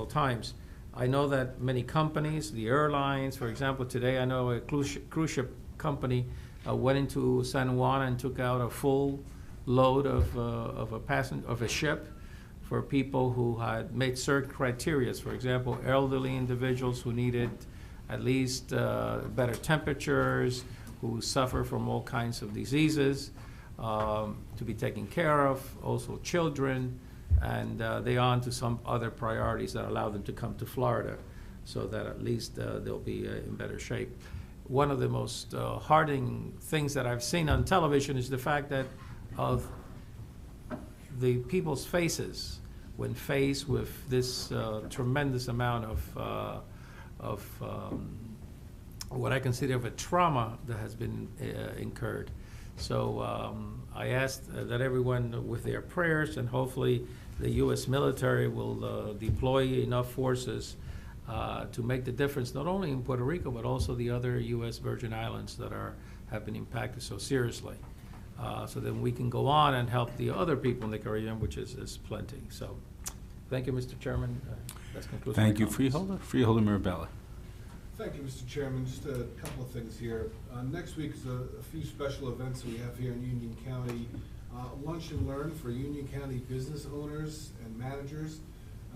times. I know that many companies, the airlines, for example, today I know a cruise ship company went into San Juan and took out a full load of a ship for people who had made certain criteria. For example, elderly individuals who needed at least better temperatures, who suffer from all kinds of diseases, to be taken care of, also children, and they on to some other priorities that allow them to come to Florida, so that at least they'll be in better shape. One of the most hardening things that I've seen on television is the fact that of the people's faces when faced with this tremendous amount of what I consider of a trauma that has been incurred. So I asked that everyone, with their prayers, and hopefully the U.S. military will deploy enough forces to make the difference, not only in Puerto Rico, but also the other U.S. Virgin Islands that have been impacted so seriously. So then we can go on and help the other people in the Caribbean, which is plenty. So thank you, Mr. Chairman. That concludes my Thank you, comments. Freeholder. Freeholder Mirabella. Thank you, Mr. Chairman. Just a couple of things here. Next week is a few special events we have here in Union County. Lunch and Learn for Union County business owners and managers.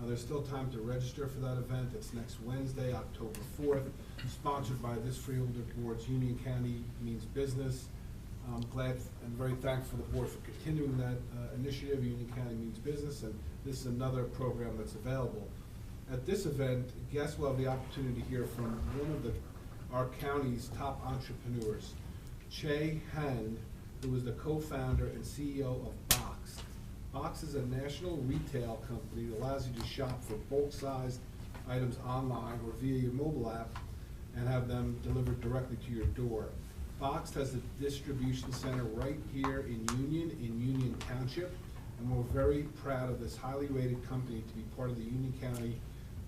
There's still time to register for that event. It's next Wednesday, October 4th, sponsored by this Freeholder Board's Union County Means Business. I'm glad and very thankful to the board for continuing that initiative, Union County Means Business, and this is another program that's available. At this event, guests will have the opportunity to hear from one of our county's top entrepreneurs, Che Han, who is the co-founder and CEO of Box. Box is a national retail company that allows you to shop for bulk-sized items online or via your mobile app and have them delivered directly to your door. Box has a distribution center right here in Union Township, and we're very proud of this highly rated company to be part of the Union County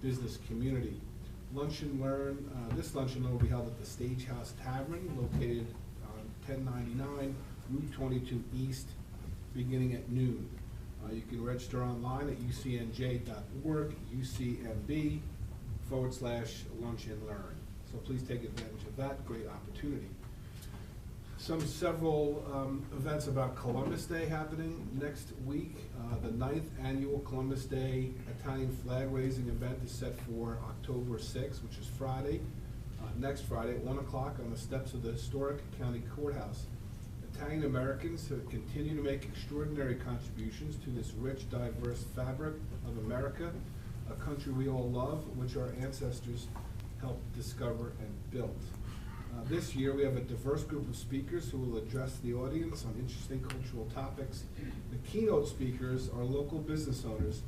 business community. Lunch and Learn, this Lunch and Learn will be held at the Stagehouse Tavern, located on 1099 Route 22 East, beginning at noon. You can register online at ucnj.org, UCMB/Lunch and Learn. So please take advantage of that great opportunity. Several events about Columbus Day happening next week. The 9th annual Columbus Day Italian flag raising event is set for October 6th, which is Friday, next Friday at 1 o'clock on the steps of the historic county courthouse. Italian Americans have continued to make extraordinary contributions to this rich, diverse fabric of America, a country we all love, which our ancestors helped discover and build. This year, we have a diverse group of speakers who will address the audience on interesting cultural topics. The keynote speakers are local business owners.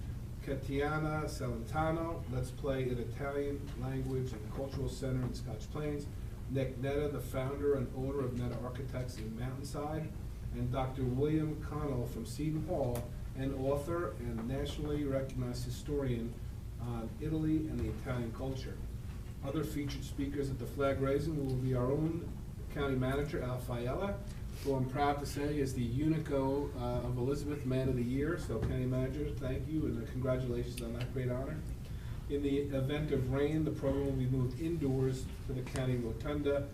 Katiana Celentano, Let's Play an Italian Language and Cultural Center in Scotch Plains. Nick Netta, the founder and owner of Netta Architects in Mountainside. And Dr. William Connell from Seton Hall, an author and nationally recognized historian on Italy and the Italian culture. Other featured speakers at the flag raising will be our own county manager, Al Fiella, who I'm proud to say is the Unico of Elizabeth Man of the Year. So County Manager, thank you, and congratulations on that great honor. In the event of rain, the program will be moved indoors to the county rotunda.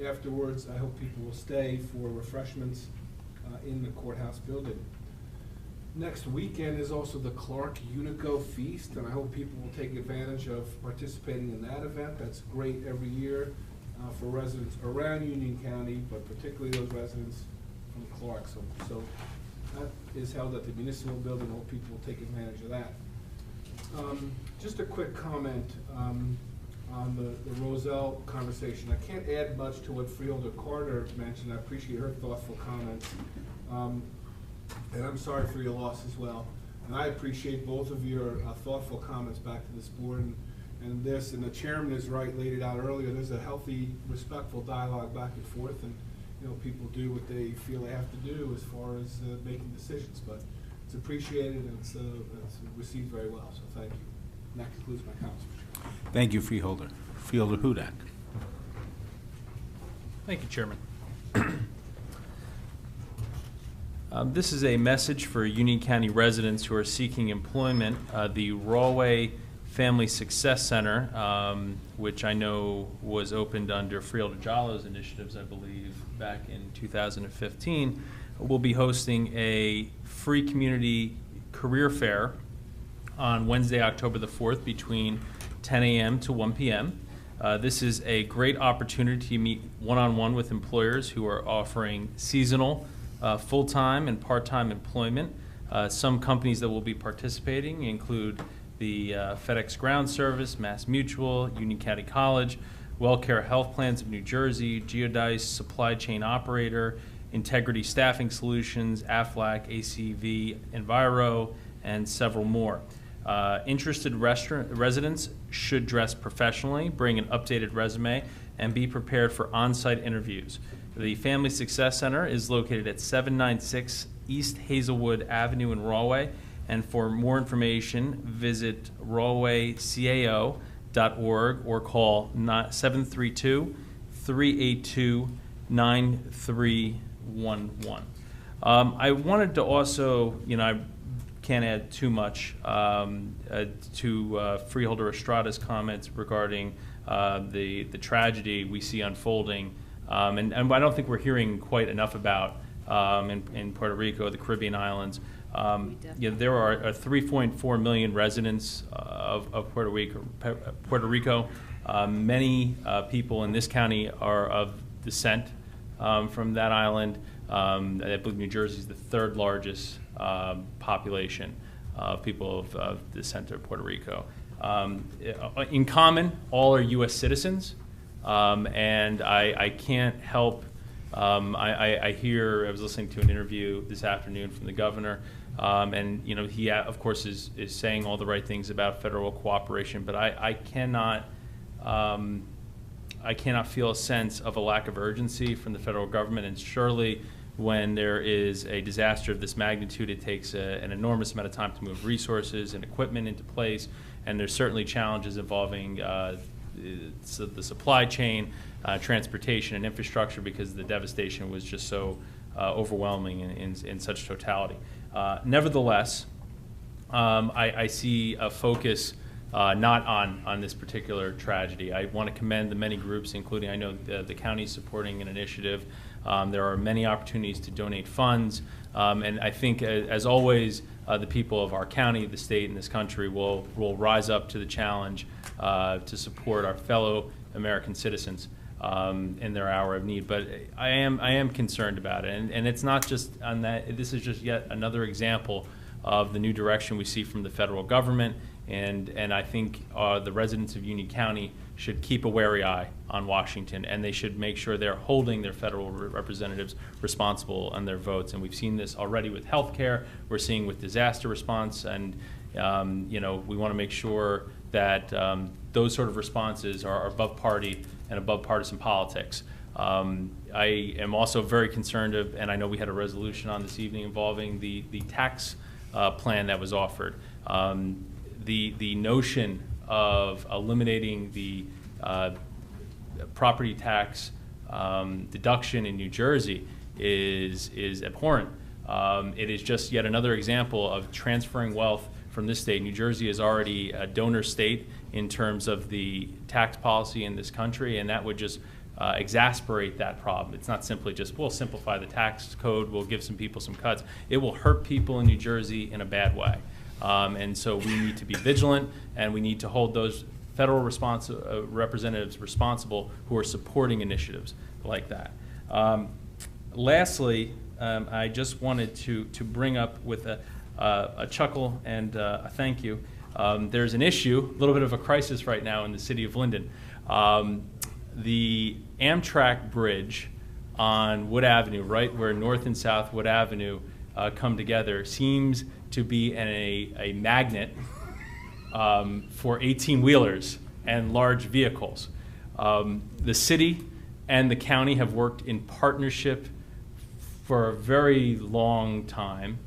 Afterwards, I hope people will stay for refreshments in the courthouse building. Next weekend is also the Clark Unico Feast, and I hope people will take advantage of participating in that event. That's great every year for residents around Union County, but particularly those residents from Clark. So that is held at the municipal building. I hope people will take advantage of that. Just a quick comment on the Roselle conversation. I can't add much to what Freeholder Carter mentioned. I appreciate her thoughtful comments. And I'm sorry for your loss as well. And I appreciate both of your thoughtful comments back to this board. And the chairman is right, laid it out earlier. There's a healthy, respectful dialogue back and forth, and people do what they feel they have to do as far as making decisions. But it's appreciated and it's received very well. So thank you. And that concludes my comments. Thank you, Freeholder. Freeholder Hudak. Thank you, Chairman. This is a message for Union County residents who are seeking employment. The Rawway Family Success Center, which I know was opened under Freeholder Jallo's initiatives, I believe, back in 2015, will be hosting a free community career fair on Wednesday, October the 4th between 10 a.m. to 1 p.m. This is a great opportunity to meet one-on-one with employers who are offering seasonal, full-time and part-time employment. Some companies that will be participating include the FedEx Ground Service, Mass Mutual, Union County College, WellCare Health Plans of New Jersey, Geodice Supply Chain Operator, Integrity Staffing Solutions, AFLAC, ACV, Enviro, and several more. Interested residents should dress professionally, bring an updated resume, and be prepared for on-site interviews. The Family Success Center is located at 796 East Hazelwood Avenue in Rawway, and for more information, visit rawwaycao.org or call 732-382-9311. I wanted to also, I can't add too much to Freeholder Estrada's comments regarding the tragedy we see unfolding, and I don't think we're hearing quite enough about in Puerto Rico, the Caribbean islands. There are 3.4 million residents of Puerto Rico. Many people in this county are of descent from that island. I believe New Jersey is the third largest population of people of descent of Puerto Rico. In common, all are U.S. citizens, and I can't help. I was listening to an interview this afternoon from the governor, and he of course is saying all the right things about federal cooperation, but I cannot feel a sense of a lack of urgency from the federal government, and surely when there is a disaster of this magnitude, it takes an enormous amount of time to move resources and equipment into place, and there's certainly challenges involving the supply chain, transportation, and infrastructure, because the devastation was just so overwhelming in such totality. Nevertheless, I see a focus not on this particular tragedy. I want to commend the many groups, including I know the county supporting an initiative. There are many opportunities to donate funds, and I think, as always, the people of our county, the state, and this country will rise up to the challenge to support our fellow American citizens in their hour of need. But I am concerned about it, and it's not just on that. This is just yet another example of the new direction we see from the federal government, and I think the residents of Union County should keep a wary eye on Washington, and they should make sure they're holding their federal representatives responsible on their votes. And we've seen this already with health care. We're seeing with disaster response, and we want to make sure that those sort of responses are above party and above partisan politics. I am also very concerned of, and I know we had a resolution on this evening involving the tax plan that was offered. The notion of eliminating the property tax deduction in New Jersey is abhorrent. It is just yet another example of transferring wealth from this state. New Jersey is already a donor state in terms of the tax policy in this country, and that would just exasperate that problem. It's not simply just, we'll simplify the tax code, we'll give some people some cuts. It will hurt people in New Jersey in a bad way. And so we need to be vigilant, and we need to hold those federal representatives responsible who are supporting initiatives like that. Lastly, I just wanted to bring up with a chuckle and a thank you. There's an issue, a little bit of a crisis right now in the city of Linden. The Amtrak bridge on Wood Avenue, right where North and South Wood Avenue come together, seems to be a magnet for 18-wheelers and large vehicles. The city and the county have worked in partnership for a very long time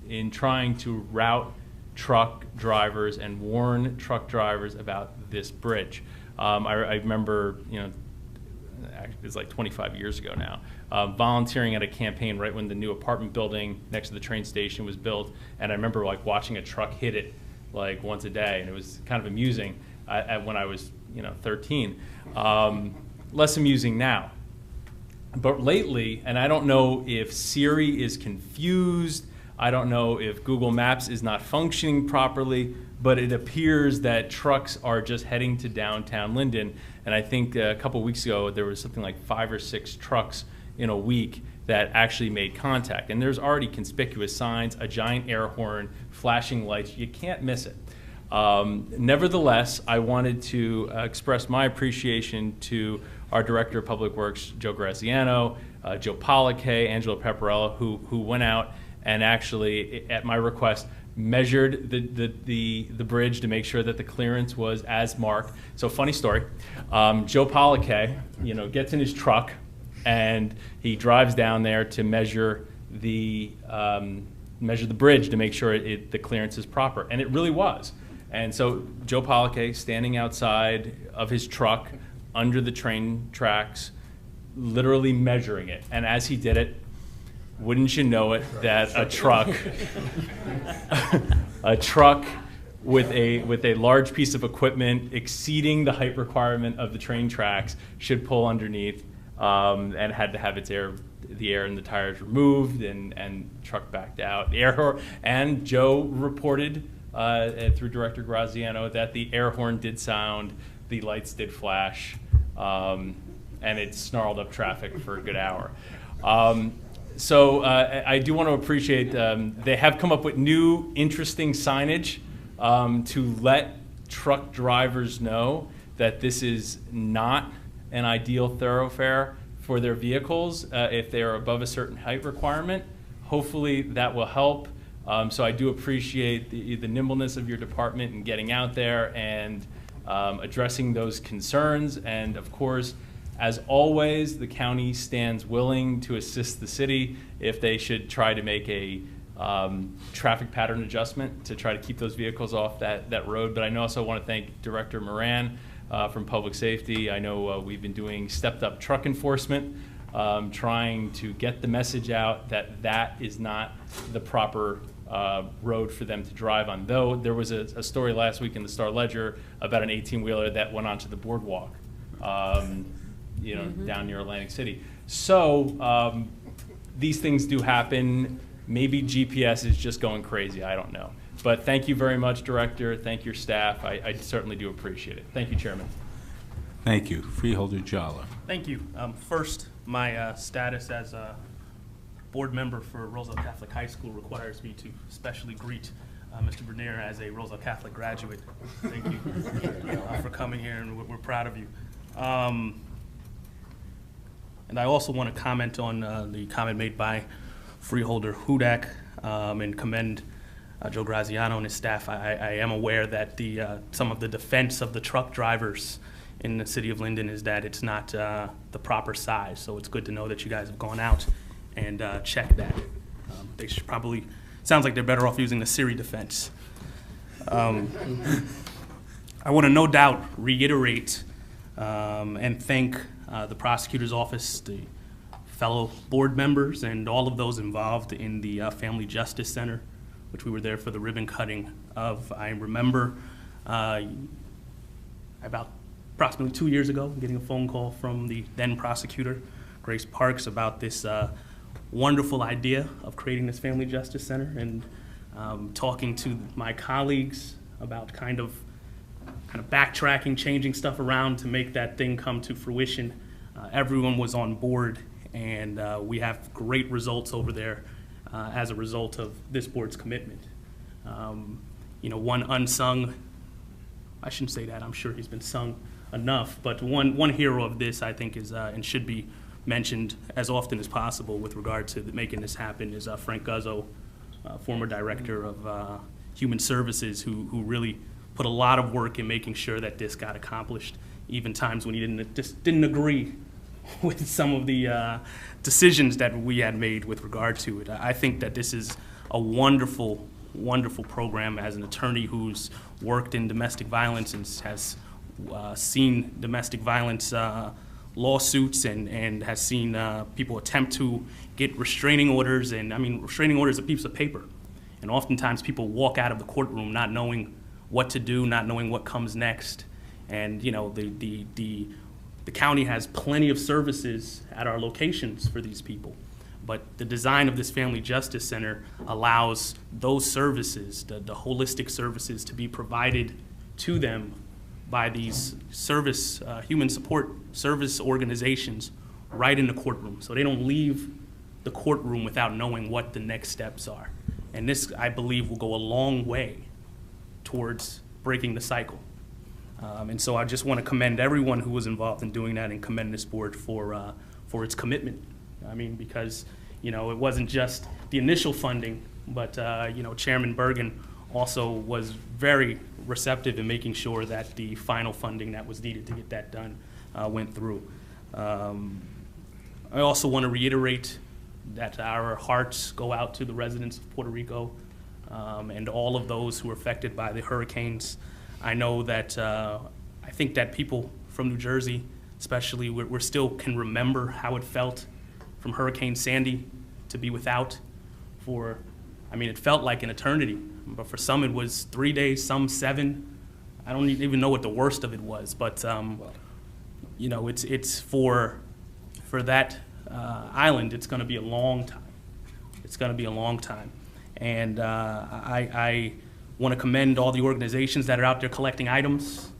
in trying to route truck drivers and warn truck drivers about this bridge. I remember, it was like 25 years ago now, volunteering at a campaign right when the new apartment building next to the train station was built, and I remember like watching a truck hit it like once a day, and it was kind of amusing when I was 13. Less amusing now. But lately, and I don't know if Siri is confused, I don't know if Google Maps is not functioning properly, but it appears that trucks are just heading to downtown Linden. And I think a couple weeks ago, there was something like 5 or 6 trucks in a week that actually made contact. And there's already conspicuous signs, a giant air horn, flashing lights. You can't miss it. Nevertheless, I wanted to express my appreciation to our Director of Public Works, Joe Graziano, Joe Pollack, Angelo Pepperella, who went out and actually, at my request, measured the bridge to make sure that the clearance was as marked. So funny story, Joe Pollack, gets in his truck and he drives down there to measure the bridge to make sure the clearance is proper, and it really was. And so Joe Pollack, standing outside of his truck under the train tracks, literally measuring it. And as he did it, wouldn't you know it, that a truck with a large piece of equipment exceeding the height requirement of the train tracks should pull underneath, and had to have the air in the tires removed and truck backed out. And Joe reported through Director Graziano that the air horn did sound, the lights did flash, and it snarled up traffic for a good hour. So I do want to appreciate, they have come up with new interesting signage to let truck drivers know that this is not an ideal thoroughfare for their vehicles if they are above a certain height requirement. Hopefully that will help. So I do appreciate the nimbleness of your department in getting out there and addressing those concerns. And of course, as always, the county stands willing to assist the city if they should try to make a traffic pattern adjustment to try to keep those vehicles off that road. But I also want to thank Director Moran from Public Safety. I know we've been doing stepped up truck enforcement, trying to get the message out that that is not the proper road for them to drive on. Though there was a story last week in the Star Ledger about an 18-wheeler that went onto the boardwalk, down near Atlantic City. So these things do happen. Maybe GPS is just going crazy. I don't know. But thank you very much, Director. Thank your staff. I certainly do appreciate it. Thank you, Chairman. Thank you. Freeholder Jala. Thank you. First, my status as a board member for Roosevelt Catholic High School requires me to specially greet Mr. Bernier as a Roosevelt Catholic graduate. Thank you for coming here, and we're proud of you. And I also want to comment on the comment made by Freeholder Hudak and commend Joe Graziano and his staff. I am aware that some of the defense of the truck drivers in the city of Linden is that it's not the proper size. So it's good to know that you guys have gone out and checked that. They should probably, sounds like they're better off using the Siri defense. I want to no doubt reiterate and thank the prosecutor's office, the fellow board members and all of those involved in the Family Justice Center, which we were there for the ribbon cutting of. I remember about approximately 2 years ago getting a phone call from the then prosecutor, Grace Parks, about this wonderful idea of creating this Family Justice Center, and talking to my colleagues about kind of backtracking, changing stuff around to make that thing come to fruition. Everyone was on board, and we have great results over there as a result of this board's commitment. One unsung, I shouldn't say that, I'm sure he's been sung enough, but one hero of this, I think, is and should be mentioned as often as possible with regard to making this happen, is Frank Guzzo, former director of Human Services, who really put a lot of work in making sure that this got accomplished, even times when he didn't agree with some of the decisions that we had made with regard to it. I think that this is a wonderful, wonderful program. As an attorney who's worked in domestic violence and has seen domestic violence lawsuits and has seen people attempt to get restraining orders, and I mean, restraining orders are a piece of paper, and oftentimes people walk out of the courtroom not knowing what to do, not knowing what comes next. And the county has plenty of services at our locations for these people, but the design of this Family Justice Center allows those services, the holistic services, to be provided to them by these human support service organizations right in the courtroom, so they don't leave the courtroom without knowing what the next steps are. And this, I believe, will go a long way towards breaking the cycle. And so I just want to commend everyone who was involved in doing that, and commend this board for its commitment. I mean, because it wasn't just the initial funding, but Chairman Bergen also was very receptive in making sure that the final funding that was needed to get that done went through. I also want to reiterate that our hearts go out to the residents of Puerto Rico and all of those who were affected by the hurricanes. I know that I think that people from New Jersey, especially, we still can remember how it felt from Hurricane Sandy to be without for, I mean, it felt like an eternity, but for some it was 3 days, some 7. I don't even know what the worst of it was, but it's for that island, it's going to be a long time. It's going to be a long time. And I want to commend all the organizations that are out there collecting items.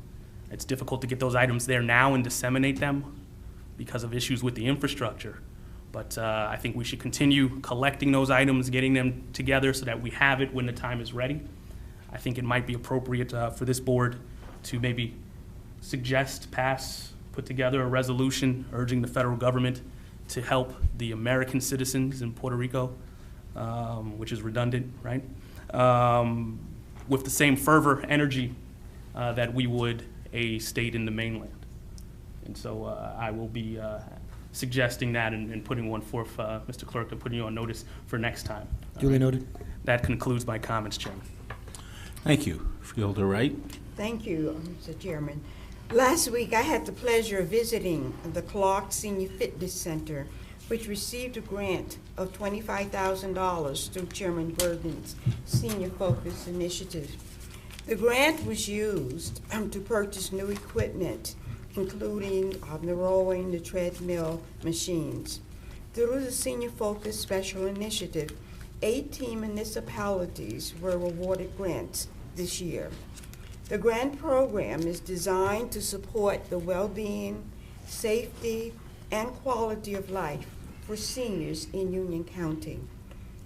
It's difficult to get those items there now and disseminate them because of issues with the infrastructure. But I think we should continue collecting those items, getting them together so that we have it when the time is ready. I think it might be appropriate for this board to maybe suggest, put together a resolution urging the federal government to help the American citizens in Puerto Rico, which is redundant, right? With the same fervor, energy that we would a state in the mainland. And so I will be suggesting that and putting one forth, Mr. Clerk, and putting you on notice for next time. Duly noted. That concludes my comments, Chairman. Thank you. Freeholder Wright. Thank you, Mr. Chairman. Last week, I had the pleasure of visiting the Clark Senior Fitness Center, which received a grant of $25,000 through Chairman Bergen's Senior Focus Initiative. The grant was used to purchase new equipment, including the rowing, the treadmill machines. Through the Senior Focus Special Initiative, 18 municipalities were awarded grants this year. The grant program is designed to support the well-being, safety, and quality of life for seniors in Union County.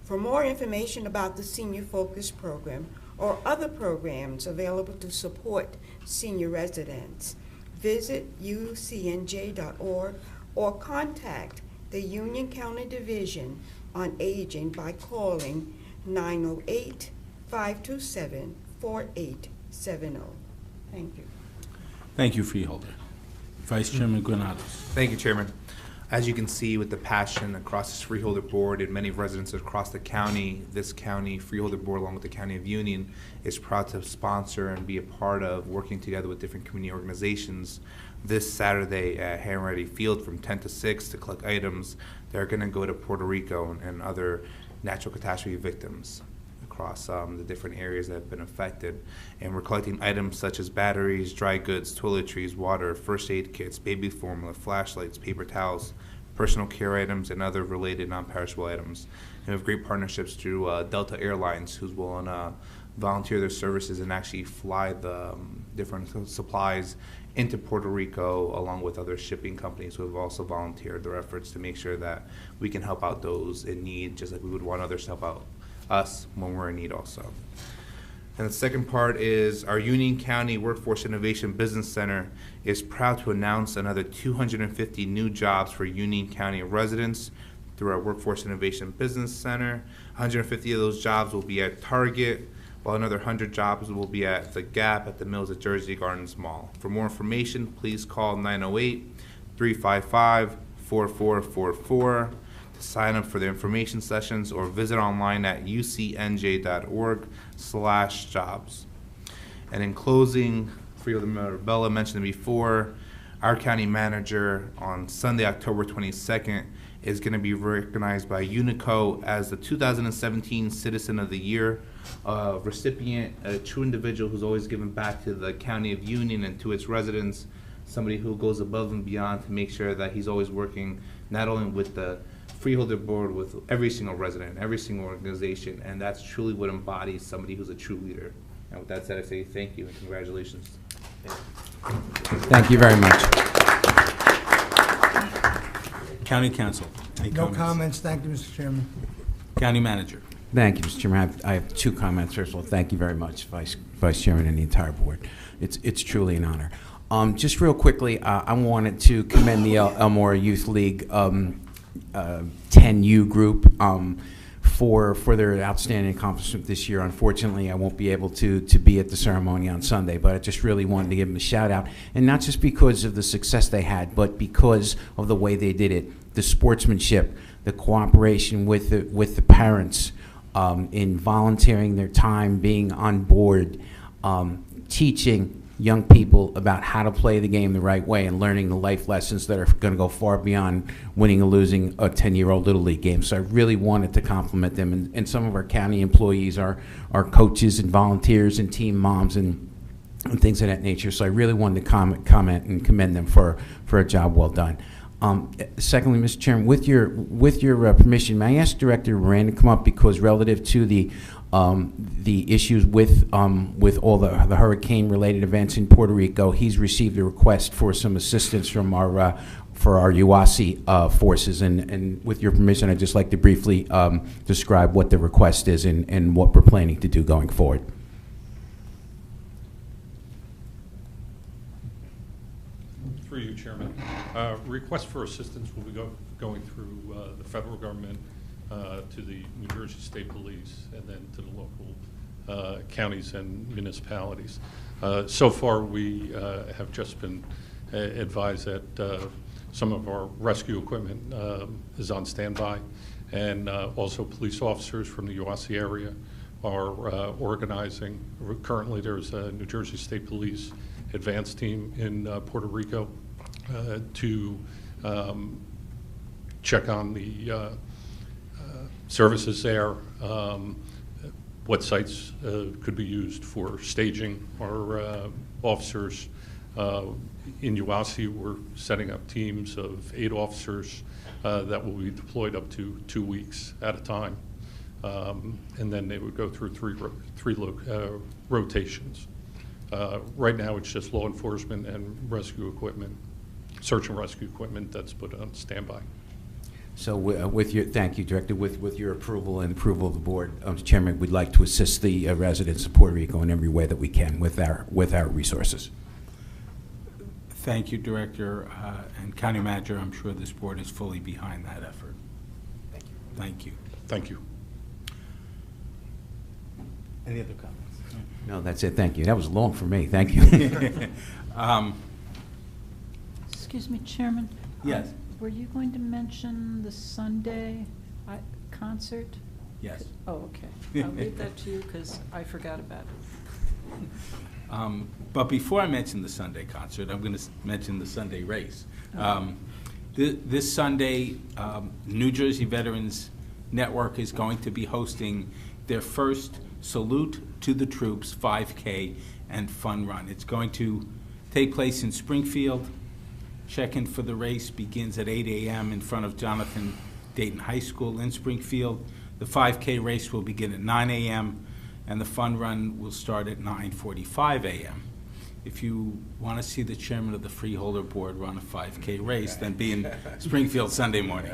For more information about the Senior Focus Program or other programs available to support senior residents, visit ucnj.org or contact the Union County Division on Aging by calling 908-527-4870. Thank you. Thank you, Freeholder. Vice Chairman Granados. Thank you, Chairman. As you can see, with the passion across this Freeholder Board and many residents across the county, this county Freeholder Board, along with the County of Union, is proud to sponsor and be a part of working together with different community organizations this Saturday at Hanratty Field from 10 to 6 to collect items They're going to go to Puerto Rico and other natural catastrophe victims across the different areas that have been affected. And we're collecting items such as batteries, dry goods, toiletries, water, first aid kits, baby formula, flashlights, paper towels, personal care items, and other related non-perishable items. And we have great partnerships through Delta Airlines, who's willing to volunteer their services and actually fly the different supplies into Puerto Rico, along with other shipping companies who have also volunteered their efforts to make sure that we can help out those in need, just like we would want others to help out us when we're in need also. And the second part is our Union County Workforce Innovation Business Center is proud to announce another 250 new jobs for Union County residents through our Workforce Innovation Business Center. 150 of those jobs will be at Target, while another 100 jobs will be at the Gap, at the Mills at Jersey Gardens Mall. For more information, please call 908-355-4444 to sign up for the information sessions, or visit online at ucnj.org/jobs. And in closing, Freeholder Marabella mentioned it before, our county manager on Sunday, October 22nd, is going to be recognized by UNICO as the 2017 Citizen of the Year recipient, a true individual who's always given back to the County of Union and to its residents, somebody who goes above and beyond to make sure that he's always working not only with the Freeholder Board, with every single resident, every single organization, and that's truly what embodies somebody who's a true leader. And with that said, I say thank you and congratulations. Thank you very much. County Council, any No comments? comments. Thank you, Mr. Chairman. County Manager. Thank you, Mr. Chairman. I have two comments. First of all, thank you very much, Vice Chairman and the entire board. It's truly an honor. Just real quickly, I wanted to commend the Elmore Youth League 10U group for their outstanding accomplishment this year. Unfortunately, I won't be able to be at the ceremony on Sunday, but I just really wanted to give them a shout out, and not just because of the success they had, but because of the way they did it, the sportsmanship, the cooperation with the parents, in volunteering their time, being on board, teaching young people about how to play the game the right way, and learning the life lessons that are going to go far beyond winning or losing a 10-year-old Little League game. So I really wanted to compliment them, and some of our county employees, our coaches and volunteers and team moms and things of that nature. So I really wanted to comment and commend them for a job well done. Secondly, Mr. Chairman, with your permission, may I ask Director Moran to come up, because relative to the issues with all the hurricane-related events in Puerto Rico, he's received a request for some assistance from our UASI forces, and with your permission, I'd just like to briefly describe what the request is and what we're planning to do going forward. Through you, Chairman. Requests for assistance will be going through the federal government, to the New Jersey State Police, and then to the local counties and municipalities. So far, we have just been advised that some of our rescue equipment is on standby, and also police officers from the UASI area are organizing. Currently, there's a New Jersey State Police advance team in Puerto Rico to check on the services there, what sites could be used for staging our officers. In UASI, we're setting up teams of 8 officers that will be deployed up to 2 weeks at a time. And then they would go through three rotations. Right now, it's just law enforcement and rescue equipment, search and rescue equipment that's put on standby. So thank you, Director. With your approval and approval of the board, Chairman, we'd like to assist the residents of Puerto Rico in every way that we can with our resources. Thank you, Director. And County Manager, I'm sure this board is fully behind that effort. Thank you. Thank you. Thank you. Any other comments? No, that's it. Thank you. That was long for me. Thank you. Excuse me, Chairman. Yes. Were you going to mention the Sunday concert? Yes. Oh, okay. I'll leave that to you because I forgot about it. But before I mention the Sunday concert, I'm going to mention the Sunday race. This Sunday, New Jersey Veterans Network is going to be hosting their first Salute to the Troops 5K and Fun Run. It's going to take place in Springfield. Check-in for the race begins at 8 a.m. in front of Jonathan Dayton High School in Springfield. The 5K race will begin at 9 a.m. and the Fun Run will start at 9:45 a.m. If you want to see the chairman of the Freeholder Board run a 5K race, then be in Springfield Sunday morning.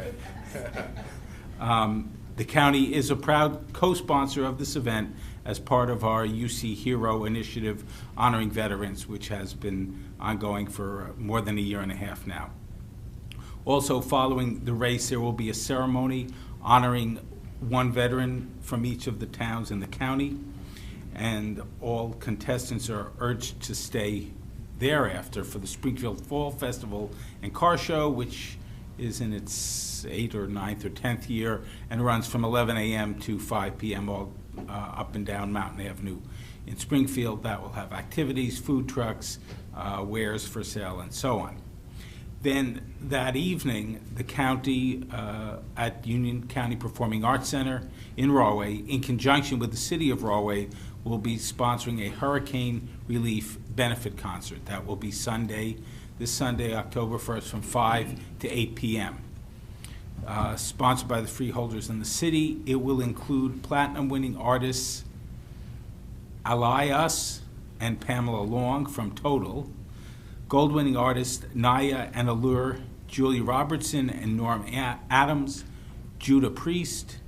The county is a proud co-sponsor of this event as part of our UC Hero initiative honoring veterans, which has been ongoing for more than a year and a half now. Also, following the race, there will be a ceremony honoring one veteran from each of the towns in the county, and all contestants are urged to stay thereafter for the Springfield Fall Festival and Car Show, which is in its 8th or 9th or 10th year and runs from 11 a.m. to 5 p.m. all up and down Mountain Avenue in Springfield. That will have activities, food trucks, wares for sale, and so on. Then that evening, the county at Union County Performing Arts Center in Rahway, in conjunction with the city of Rahway, will be sponsoring a hurricane relief benefit concert. That will be this Sunday, October 1st, from 5 to 8 p.m. Sponsored by the Freeholders in the city. It will include platinum-winning artists Elias and Pamela Long from Total, gold-winning artists Naya and Allure, Julie Robertson and Norm Adams, Judah Priest,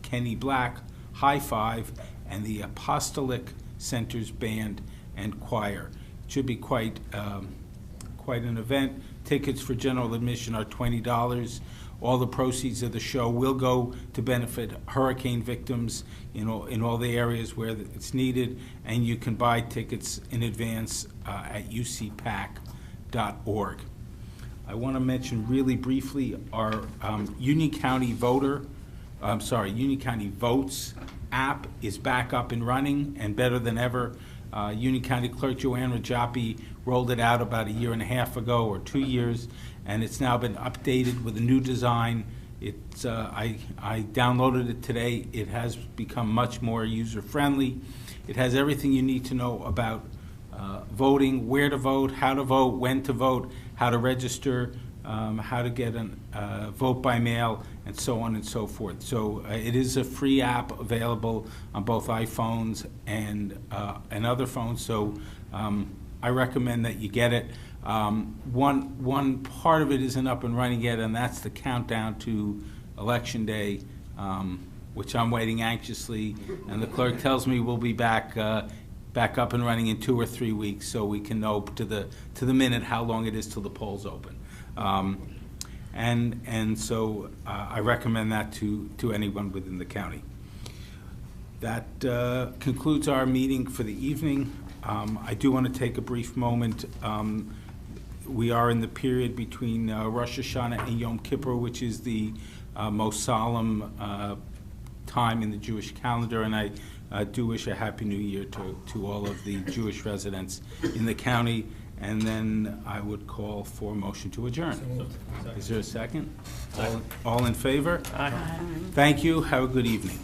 Kenny Black, High Five, and the Apostolic Center's Band and Choir. It should be quite an event. Tickets for general admission are $20. All the proceeds of the show will go to benefit hurricane victims in all the areas where it's needed, and you can buy tickets in advance at ucpac.org. I want to mention really briefly our Union County Union County Votes app is back up and running and better than ever. Union County Clerk Joanne Rajapi rolled it out about 1.5 years ago or 2 years, and it's now been updated with a new design. It's I downloaded it today. It has become much more user-friendly. It has everything you need to know about voting, where to vote, how to vote, when to vote, how to register, how to get a vote by mail, and so on and so forth. So it is a free app available on both iPhones and other phones. So I recommend that you get it. One part of it isn't up and running yet, and that's the countdown to Election Day, which I'm waiting anxiously. And the clerk tells me we'll be back up and running in 2 or 3 weeks, so we can know to the minute how long it is till the polls open. So I recommend that to anyone within the county. That concludes our meeting for the evening. I do want to take a brief moment. We are in the period between Rosh Hashanah and Yom Kippur, which is the most solemn time in the Jewish calendar, and I do wish a Happy New Year to all of the Jewish residents in the county. And then I would call for a motion to adjourn. Is there a second? All in favor? Aye. Thank you. Have a good evening.